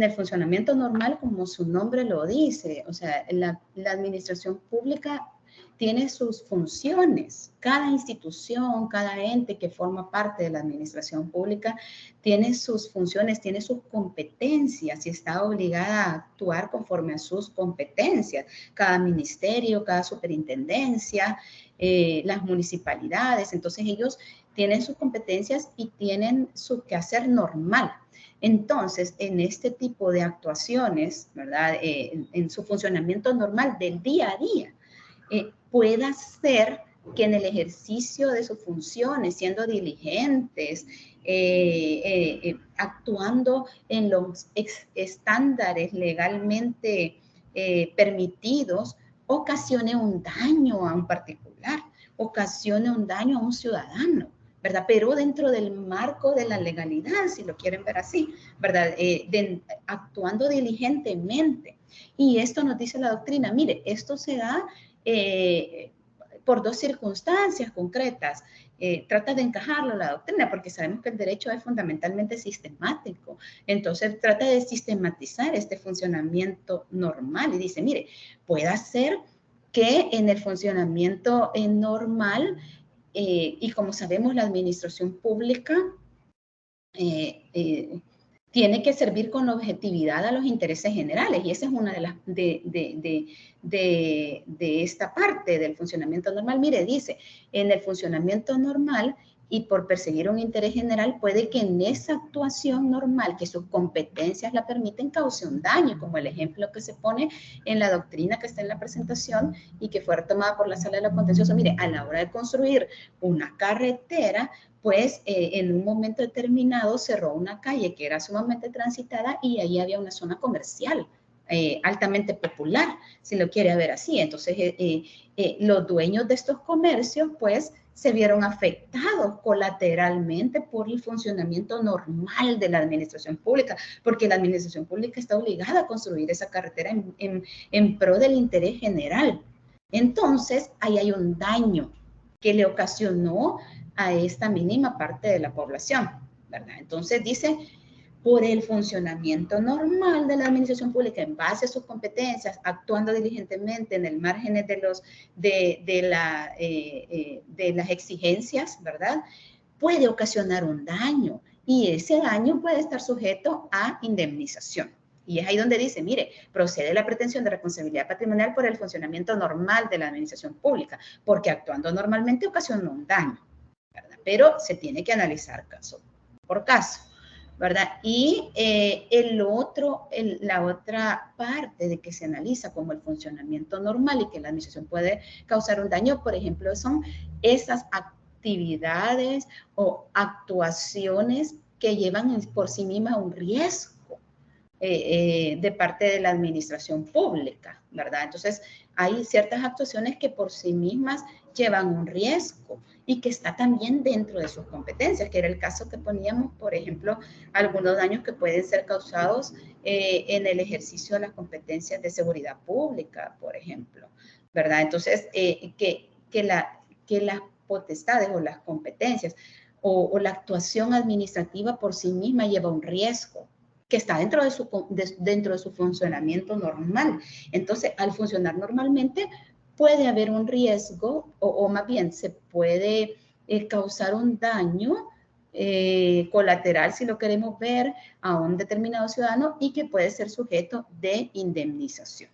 el funcionamiento normal, como su nombre lo dice, o sea, la administración pública tiene sus funciones. Cada institución, cada ente que forma parte de la administración pública tiene sus funciones, tiene sus competencias y está obligada a actuar conforme a sus competencias. Cada ministerio, cada superintendencia, las municipalidades, entonces ellos tienen sus competencias y tienen su quehacer normal. Entonces, en este tipo de actuaciones, ¿verdad? En su funcionamiento normal del día a día, pueda ser que en el ejercicio de sus funciones, siendo diligentes, actuando en los estándares legalmente permitidos, ocasione un daño a un particular, ocasione un daño a un ciudadano, ¿verdad? Pero dentro del marco de la legalidad, si lo quieren ver así, ¿verdad? Actuando diligentemente. Y esto nos dice la doctrina, mire, esto se da por dos circunstancias concretas. Trata de encajarlo la doctrina, porque sabemos que el derecho es fundamentalmente sistemático. Entonces, trata de sistematizar este funcionamiento normal y dice, mire, puede ser que en el funcionamiento normal, y como sabemos, la administración pública tiene que servir con objetividad a los intereses generales, y esa es una de las de esta parte del funcionamiento normal. Mire, dice, en el funcionamiento normal y por perseguir un interés general, puede que en esa actuación normal, que sus competencias la permiten, cause un daño, como el ejemplo que se pone en la doctrina que está en la presentación y que fue retomada por la Sala de lo Contencioso. Mire, a la hora de construir una carretera, pues en un momento determinado cerró una calle que era sumamente transitada y ahí había una zona comercial altamente popular, si lo quiere ver así. Entonces, los dueños de estos comercios, pues, se vieron afectados colateralmente por el funcionamiento normal de la administración pública, porque la administración pública está obligada a construir esa carretera en pro del interés general. Entonces, ahí hay un daño que le ocasionó a esta mínima parte de la población, ¿verdad? Entonces dice, por el funcionamiento normal de la administración pública en base a sus competencias, actuando diligentemente en el margen de las exigencias, ¿verdad? Puede ocasionar un daño y ese daño puede estar sujeto a indemnización. Y es ahí donde dice, mire, procede la pretensión de responsabilidad patrimonial por el funcionamiento normal de la administración pública, porque actuando normalmente ocasionó un daño, ¿verdad? Pero se tiene que analizar caso por caso, ¿verdad? Y la otra parte de que se analiza como el funcionamiento normal y que la administración puede causar un daño, por ejemplo, son esas actividades o actuaciones que llevan por sí mismas un riesgo de parte de la administración pública, ¿verdad? Entonces, hay ciertas actuaciones que por sí mismas llevan un riesgo y que está también dentro de sus competencias, que era el caso que poníamos, por ejemplo, algunos daños que pueden ser causados en el ejercicio de las competencias de seguridad pública, por ejemplo, ¿verdad? Entonces, que las potestades o las competencias o la actuación administrativa por sí misma lleva un riesgo que está dentro de su funcionamiento normal. Entonces, al funcionar normalmente, puede haber un riesgo, o más bien se puede causar un daño colateral, si lo queremos ver, a un determinado ciudadano y que puede ser sujeto de indemnización.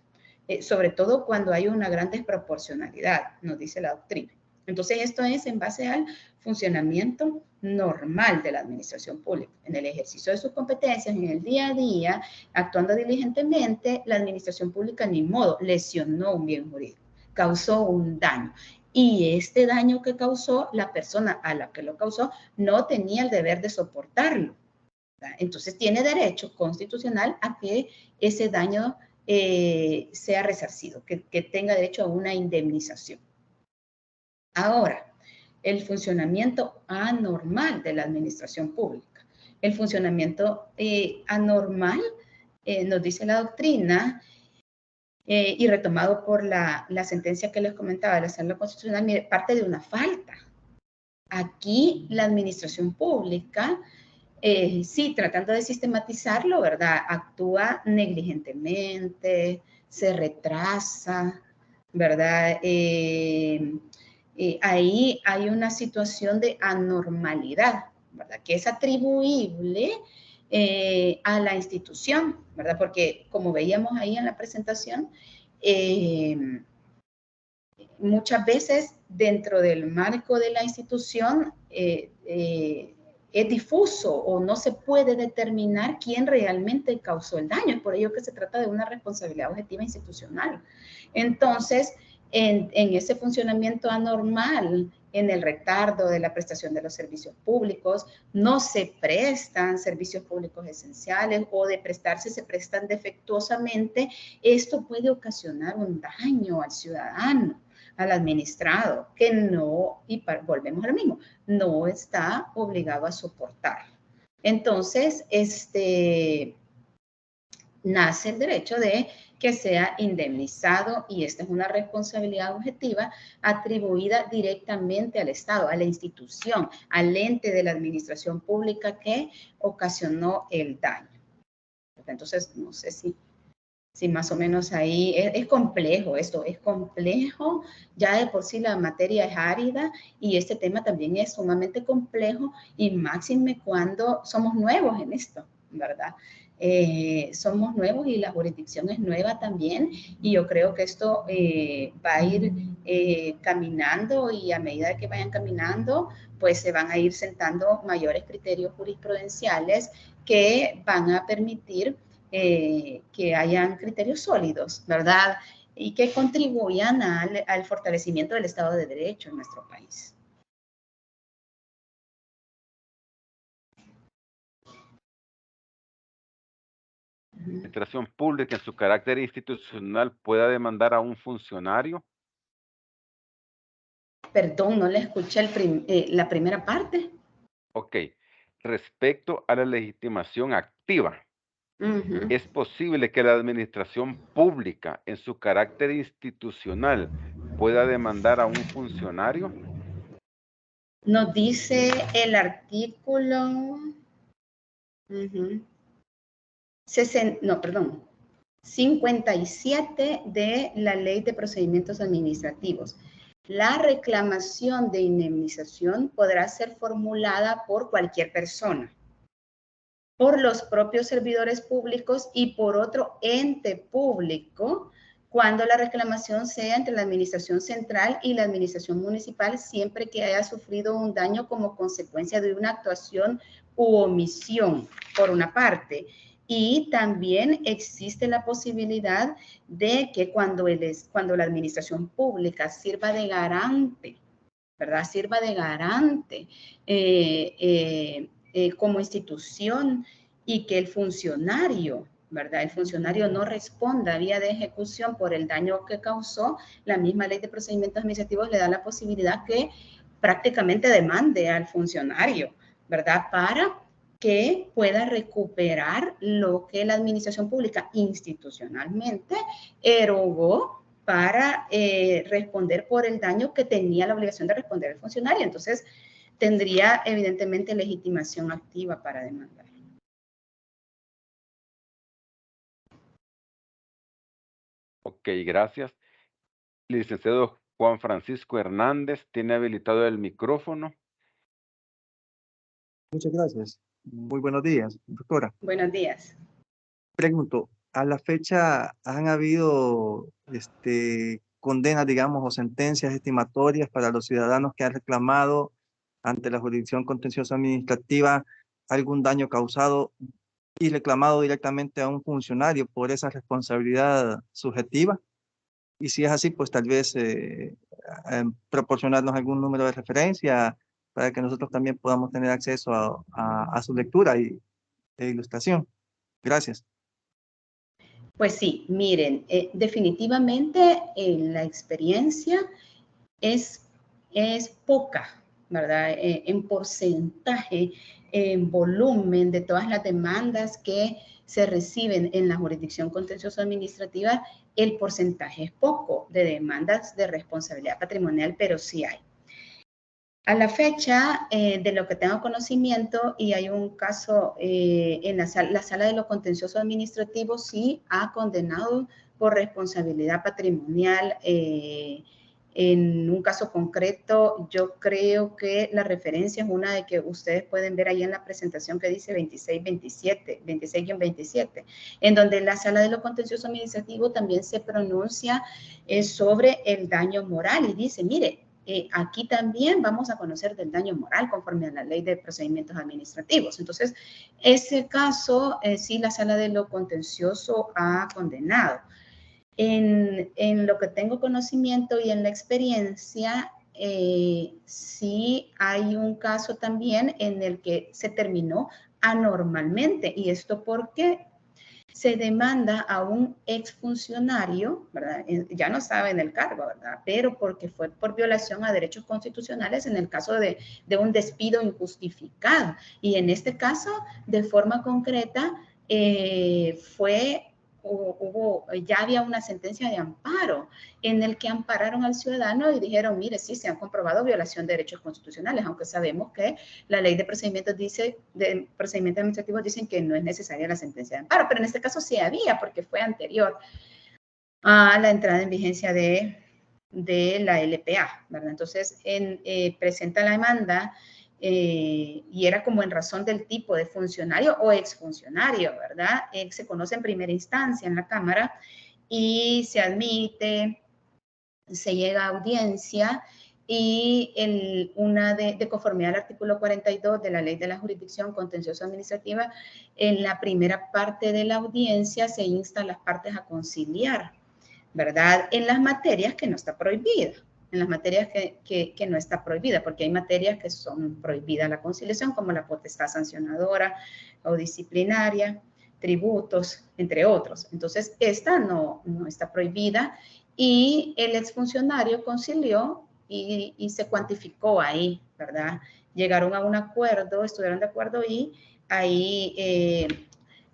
Sobre todo cuando hay una gran desproporcionalidad, nos dice la doctrina. Entonces, esto es en base al funcionamiento normal de la administración pública. En el ejercicio de sus competencias, en el día a día, actuando diligentemente, la administración pública ni modo lesionó un bien jurídico, causó un daño. Y este daño que causó, la persona a la que lo causó no tenía el deber de soportarlo. Entonces, tiene derecho constitucional a que ese daño sea resarcido, que tenga derecho a una indemnización. Ahora, el funcionamiento anormal de la administración pública. El funcionamiento anormal, nos dice la doctrina, y retomado por la sentencia que les comentaba de la Sala Constitucional, parte de una falta. Aquí la administración pública, sí, tratando de sistematizarlo, ¿verdad? Actúa negligentemente, se retrasa, ¿verdad? Ahí hay una situación de anormalidad, ¿verdad? Que es atribuible a la institución, ¿verdad? Porque como veíamos ahí en la presentación, muchas veces dentro del marco de la institución es difuso o no se puede determinar quién realmente causó el daño. Es por ello que se trata de una responsabilidad objetiva institucional. Entonces, en ese funcionamiento anormal, en el retardo de la prestación de los servicios públicos, no se prestan servicios públicos esenciales o de prestarse se prestan defectuosamente, esto puede ocasionar un daño al ciudadano, al administrado, que no, y volvemos a lo mismo, no está obligado a soportar. Entonces, nace el derecho de que sea indemnizado y esta es una responsabilidad objetiva atribuida directamente al Estado, a la institución, al ente de la administración pública que ocasionó el daño. Entonces, no sé si más o menos ahí es complejo esto, es complejo, ya de por sí la materia es árida y este tema también es sumamente complejo y máxime cuando somos nuevos en esto, ¿verdad? Somos nuevos y la jurisdicción es nueva también y yo creo que esto va a ir caminando y a medida que vayan caminando, pues se van a ir sentando mayores criterios jurisprudenciales que van a permitir que hayan criterios sólidos, ¿verdad? Y que contribuyan al fortalecimiento del Estado de Derecho en nuestro país. ¿La administración pública en su carácter institucional pueda demandar a un funcionario? Perdón, no le escuché la primera parte. Ok. Respecto a la legitimación activa, ¿es posible que la administración pública en su carácter institucional pueda demandar a un funcionario? Nos dice el artículo 57 de la Ley de Procedimientos Administrativos. La reclamación de indemnización podrá ser formulada por cualquier persona, por los propios servidores públicos y por otro ente público cuando la reclamación sea entre la administración central y la administración municipal, siempre que haya sufrido un daño como consecuencia de una actuación u omisión, por una parte. Y también existe la posibilidad de que cuando la administración pública sirva de garante, ¿verdad? Sirva de garante como institución y que el funcionario, ¿verdad? El funcionario no responda vía de ejecución por el daño que causó, la misma Ley de Procedimientos Administrativos le da la posibilidad que prácticamente demande al funcionario, ¿verdad? Para que pueda recuperar lo que la administración pública institucionalmente erogó para responder por el daño que tenía la obligación de responder el funcionario. Entonces, tendría evidentemente legitimación activa para demandar. Ok, gracias. Licenciado Juan Francisco Hernández, tiene habilitado el micrófono. Muchas gracias. Muy buenos días, doctora. Buenos días. Pregunto, a la fecha han habido condenas, digamos, o sentencias estimatorias para los ciudadanos que han reclamado ante la jurisdicción contenciosa administrativa algún daño causado y reclamado directamente a un funcionario por esa responsabilidad subjetiva. Y si es así, pues tal vez proporcionarnos algún número de referencia para que nosotros también podamos tener acceso a su lectura e ilustración. Gracias. Pues sí, miren, definitivamente la experiencia es poca, ¿verdad? En porcentaje, en volumen de todas las demandas que se reciben en la jurisdicción contencioso administrativa, el porcentaje es poco de demandas de responsabilidad patrimonial, pero sí hay. A la fecha, de lo que tengo conocimiento, y hay un caso en la sala de lo contencioso administrativo, sí ha condenado por responsabilidad patrimonial. En un caso concreto, yo creo que la referencia es una de que ustedes pueden ver ahí en la presentación que dice 26-27, en donde la sala de lo contencioso administrativo también se pronuncia sobre el daño moral y dice, mire, aquí también vamos a conocer del daño moral conforme a la ley de procedimientos administrativos. Entonces, ese caso, sí, la sala de lo contencioso ha condenado. En lo que tengo conocimiento y en la experiencia, sí hay un caso también en el que se terminó anormalmente. ¿Y esto por qué? Se demanda a un exfuncionario, ¿verdad? Ya no estaba en el cargo, ¿verdad? Pero porque fue por violación a derechos constitucionales en el caso de un despido injustificado. Y en este caso, de forma concreta, ya había una sentencia de amparo en el que ampararon al ciudadano y dijeron, mire, sí, se han comprobado violación de derechos constitucionales, aunque sabemos que la ley de procedimientos administrativos dicen que no es necesaria la sentencia de amparo, pero en este caso sí había, porque fue anterior a la entrada en vigencia de la LPA, ¿verdad? Entonces, presenta la demanda y era como en razón del tipo de funcionario o exfuncionario, ¿verdad? Se conoce en primera instancia en la Cámara y se admite, se llega a audiencia y una de conformidad al artículo 42 de la Ley de la Jurisdicción Contencioso Administrativa, en la primera parte de la audiencia se insta a las partes a conciliar, ¿verdad? En las materias que no está prohibida, en las materias que no está prohibida, porque hay materias que son prohibidas la conciliación, como la potestad sancionadora o disciplinaria, tributos, entre otros. Entonces, esta no está prohibida y el exfuncionario concilió y se cuantificó ahí, ¿verdad? Llegaron a un acuerdo, estuvieron de acuerdo y ahí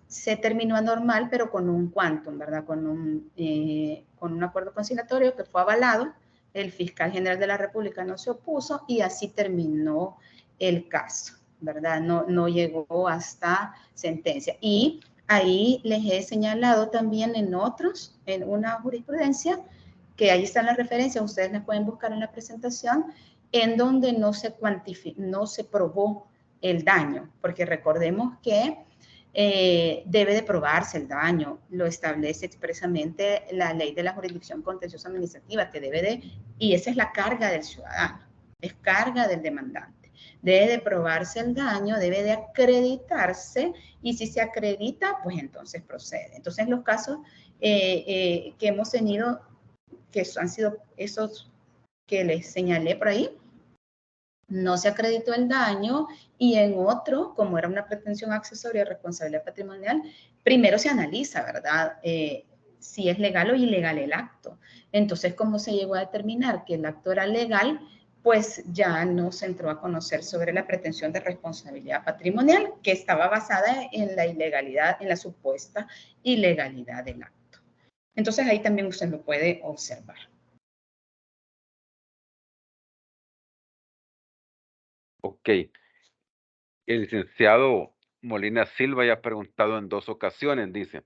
se terminó anormal, pero con un quantum, ¿verdad? Con un acuerdo conciliatorio que fue avalado. El fiscal general de la República no se opuso y así terminó el caso, ¿verdad? No llegó hasta sentencia. Y ahí les he señalado también en una jurisprudencia, que ahí están las referencias, ustedes las pueden buscar en la presentación, en donde no se probó el daño, porque recordemos que debe de probarse el daño, lo establece expresamente la ley de la jurisdicción contenciosa administrativa, y esa es la carga del ciudadano, es carga del demandante. Debe de probarse el daño, debe de acreditarse, y si se acredita, pues entonces procede. Entonces, los casos que hemos tenido, que han sido esos que les señalé por ahí, no se acreditó el daño y en otro, como era una pretensión accesoria de responsabilidad patrimonial, primero se analiza, ¿verdad? Si es legal o ilegal el acto. Entonces, como se llegó a determinar que el acto era legal, pues ya no se entró a conocer sobre la pretensión de responsabilidad patrimonial, que estaba basada en la ilegalidad, en la supuesta ilegalidad del acto. Entonces, ahí también usted lo puede observar. Ok. El licenciado Molina Silva ya ha preguntado en 2 ocasiones, dice,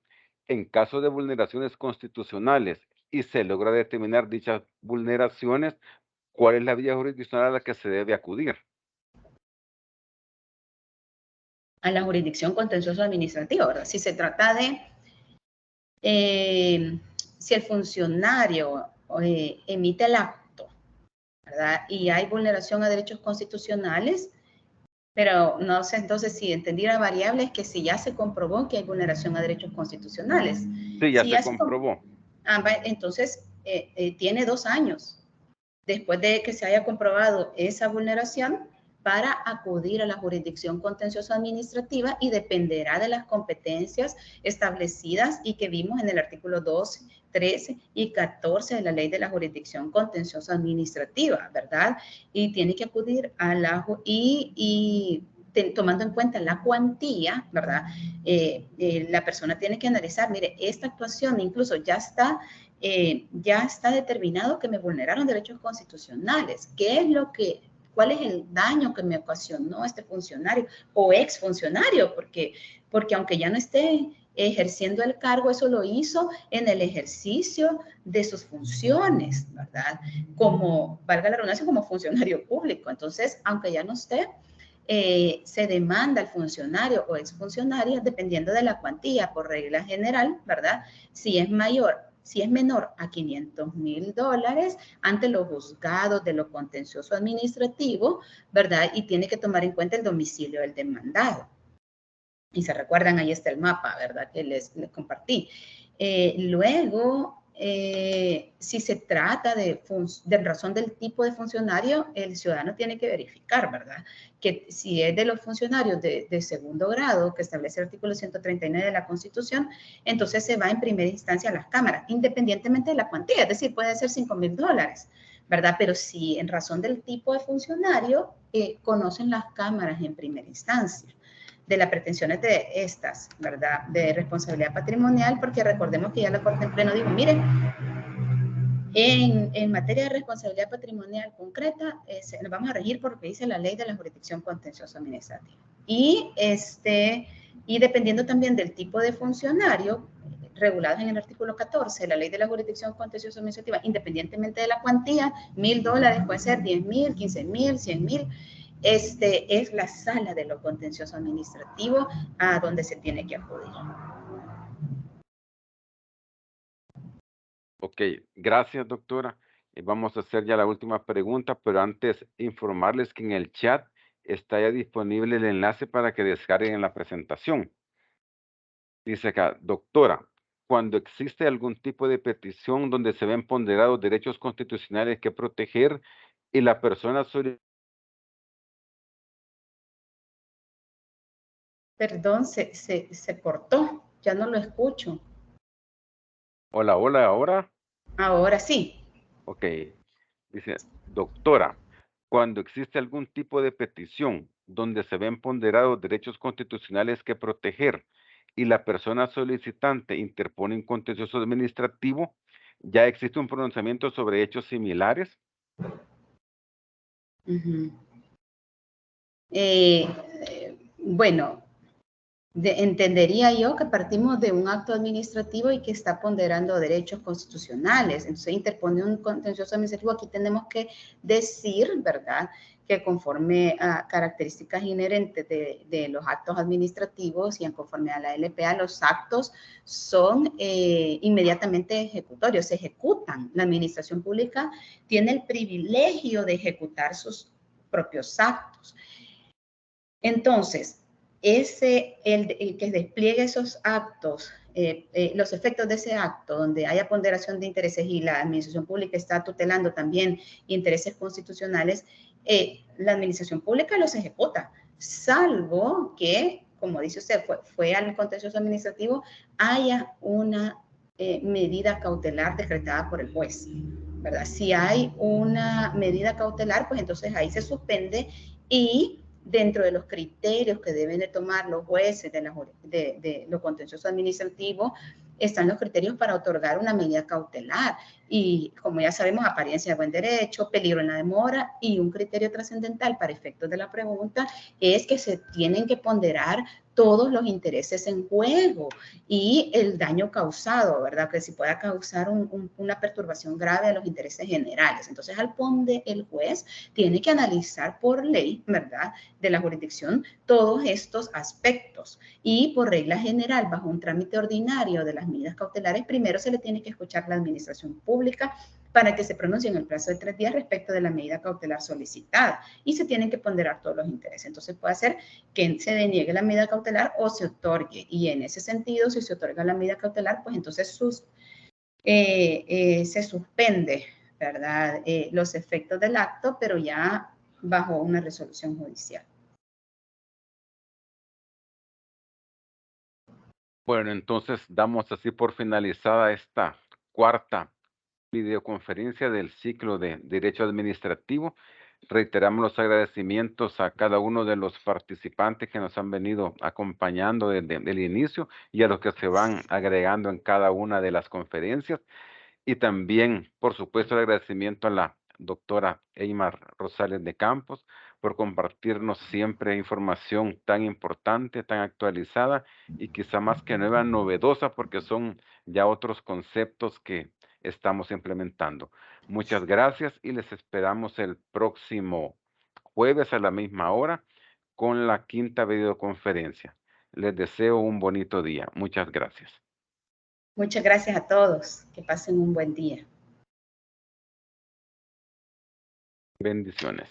en caso de vulneraciones constitucionales y se logra determinar dichas vulneraciones, ¿cuál es la vía jurisdiccional a la que se debe acudir? A la jurisdicción contencioso administrativa, ¿verdad? Si se trata de, si el funcionario emite el acto, ¿verdad? Y hay vulneración a derechos constitucionales, pero no sé entonces si entendí la variable es que si ya se comprobó que hay vulneración a derechos constitucionales. Sí, ya Si se ya comprobó. entonces tiene 2 años después de que se haya comprobado esa vulneración para acudir a la jurisdicción contencioso administrativa y dependerá de las competencias establecidas y que vimos en el artículo 12, 13 y 14 de la ley de la jurisdicción contencioso administrativa, ¿verdad? Y tiene que acudir a la tomando en cuenta la cuantía, ¿verdad? La persona tiene que analizar, mire, esta actuación incluso ya está determinado que me vulneraron derechos constitucionales. ¿Qué es lo que, cuál es el daño que me ocasionó este funcionario o exfuncionario? Porque aunque ya no esté ejerciendo el cargo, eso lo hizo en el ejercicio de sus funciones, ¿verdad? Como, valga la redundancia, como funcionario público. Entonces, aunque ya no esté, se demanda al funcionario o exfuncionaria dependiendo de la cuantía, por regla general, ¿verdad? Si es menor a $500,000 ante los juzgados de lo contencioso administrativo, ¿verdad? Y tiene que tomar en cuenta el domicilio del demandado. Y se recuerdan, ahí está el mapa, ¿verdad? Que les compartí. Luego, si se trata de razón del tipo de funcionario, el ciudadano tiene que verificar, ¿verdad? Que si es de los funcionarios de segundo grado, que establece el artículo 139 de la Constitución, entonces se va en primera instancia a las cámaras, independientemente de la cuantía, es decir, puede ser $5,000, ¿verdad? Pero si en razón del tipo de funcionario, conocen las cámaras en primera instancia de las pretensiones de estas, ¿verdad? De responsabilidad patrimonial, porque recordemos que ya la Corte en Pleno dijo, miren, en materia de responsabilidad patrimonial concreta, nos vamos a regir por lo que dice la ley de la jurisdicción contencioso administrativa. Y dependiendo también del tipo de funcionario, regulados en el artículo 14 de la ley de la jurisdicción contencioso administrativa, independientemente de la cuantía, $1,000 puede ser 10,000, 15,000, 100,000, es la sala de lo contencioso administrativo a donde se tiene que acudir. Ok, gracias, doctora. Vamos a hacer ya la última pregunta, pero antes informarles que en el chat está ya disponible el enlace para que descarguen la presentación. Dice acá, doctora, cuando existe algún tipo de petición donde se ven ponderados derechos constitucionales que proteger y la persona Perdón, se cortó, ya no lo escucho. Hola, hola, ahora. Ahora sí. Ok, dice, doctora, cuando existe algún tipo de petición donde se ven ponderados derechos constitucionales que proteger y la persona solicitante interpone un contencioso administrativo, ¿ya existe un pronunciamiento sobre hechos similares? Bueno, entendería yo que partimos de un acto administrativo y que está ponderando derechos constitucionales. Entonces, interpone un contencioso administrativo. Aquí tenemos que decir, ¿verdad?, que conforme a características inherentes de los actos administrativos y en conformidad a la LPA, los actos son inmediatamente ejecutorios, se ejecutan. La administración pública tiene el privilegio de ejecutar sus propios actos. Entonces, el que despliegue esos actos, los efectos de ese acto, donde haya ponderación de intereses y la administración pública está tutelando también intereses constitucionales, la administración pública los ejecuta, salvo que, como dice usted, fue al contencioso administrativo, haya una medida cautelar decretada por el juez, ¿verdad? Si hay una medida cautelar, pues entonces ahí se suspende y dentro de los criterios que deben de tomar los jueces de lo contencioso administrativo, están los criterios para otorgar una medida cautelar. Y como ya sabemos, apariencia de buen derecho, peligro en la demora, y un criterio trascendental para efectos de la pregunta es que se tienen que ponderar todos los intereses en juego y el daño causado, ¿verdad? Que si pueda causar una perturbación grave a los intereses generales. Entonces, el juez tiene que analizar por ley, ¿verdad?, de la jurisdicción todos estos aspectos. Y por regla general, bajo un trámite ordinario de las medidas cautelares, primero se le tiene que escuchar la administración pública para que se pronuncie en el plazo de 3 días respecto de la medida cautelar solicitada, y se tienen que ponderar todos los intereses. Entonces puede ser que se deniegue la medida cautelar o se otorgue, y en ese sentido, si se otorga la medida cautelar, pues entonces se suspende, ¿verdad?, los efectos del acto, pero ya bajo una resolución judicial. Bueno, entonces damos así por finalizada esta cuarta videoconferencia del ciclo de Derecho Administrativo. Reiteramos los agradecimientos a cada uno de los participantes que nos han venido acompañando desde el inicio y a los que se van agregando en cada una de las conferencias. Y también, por supuesto, el agradecimiento a la doctora Eymar Rosales de Campos por compartirnos siempre información tan importante, tan actualizada y quizá más que nueva, novedosa, porque son ya otros conceptos que estamos implementando. Muchas gracias y les esperamos el próximo jueves a la misma hora con la quinta videoconferencia. Les deseo un bonito día. Muchas gracias. Muchas gracias a todos. Que pasen un buen día. Bendiciones.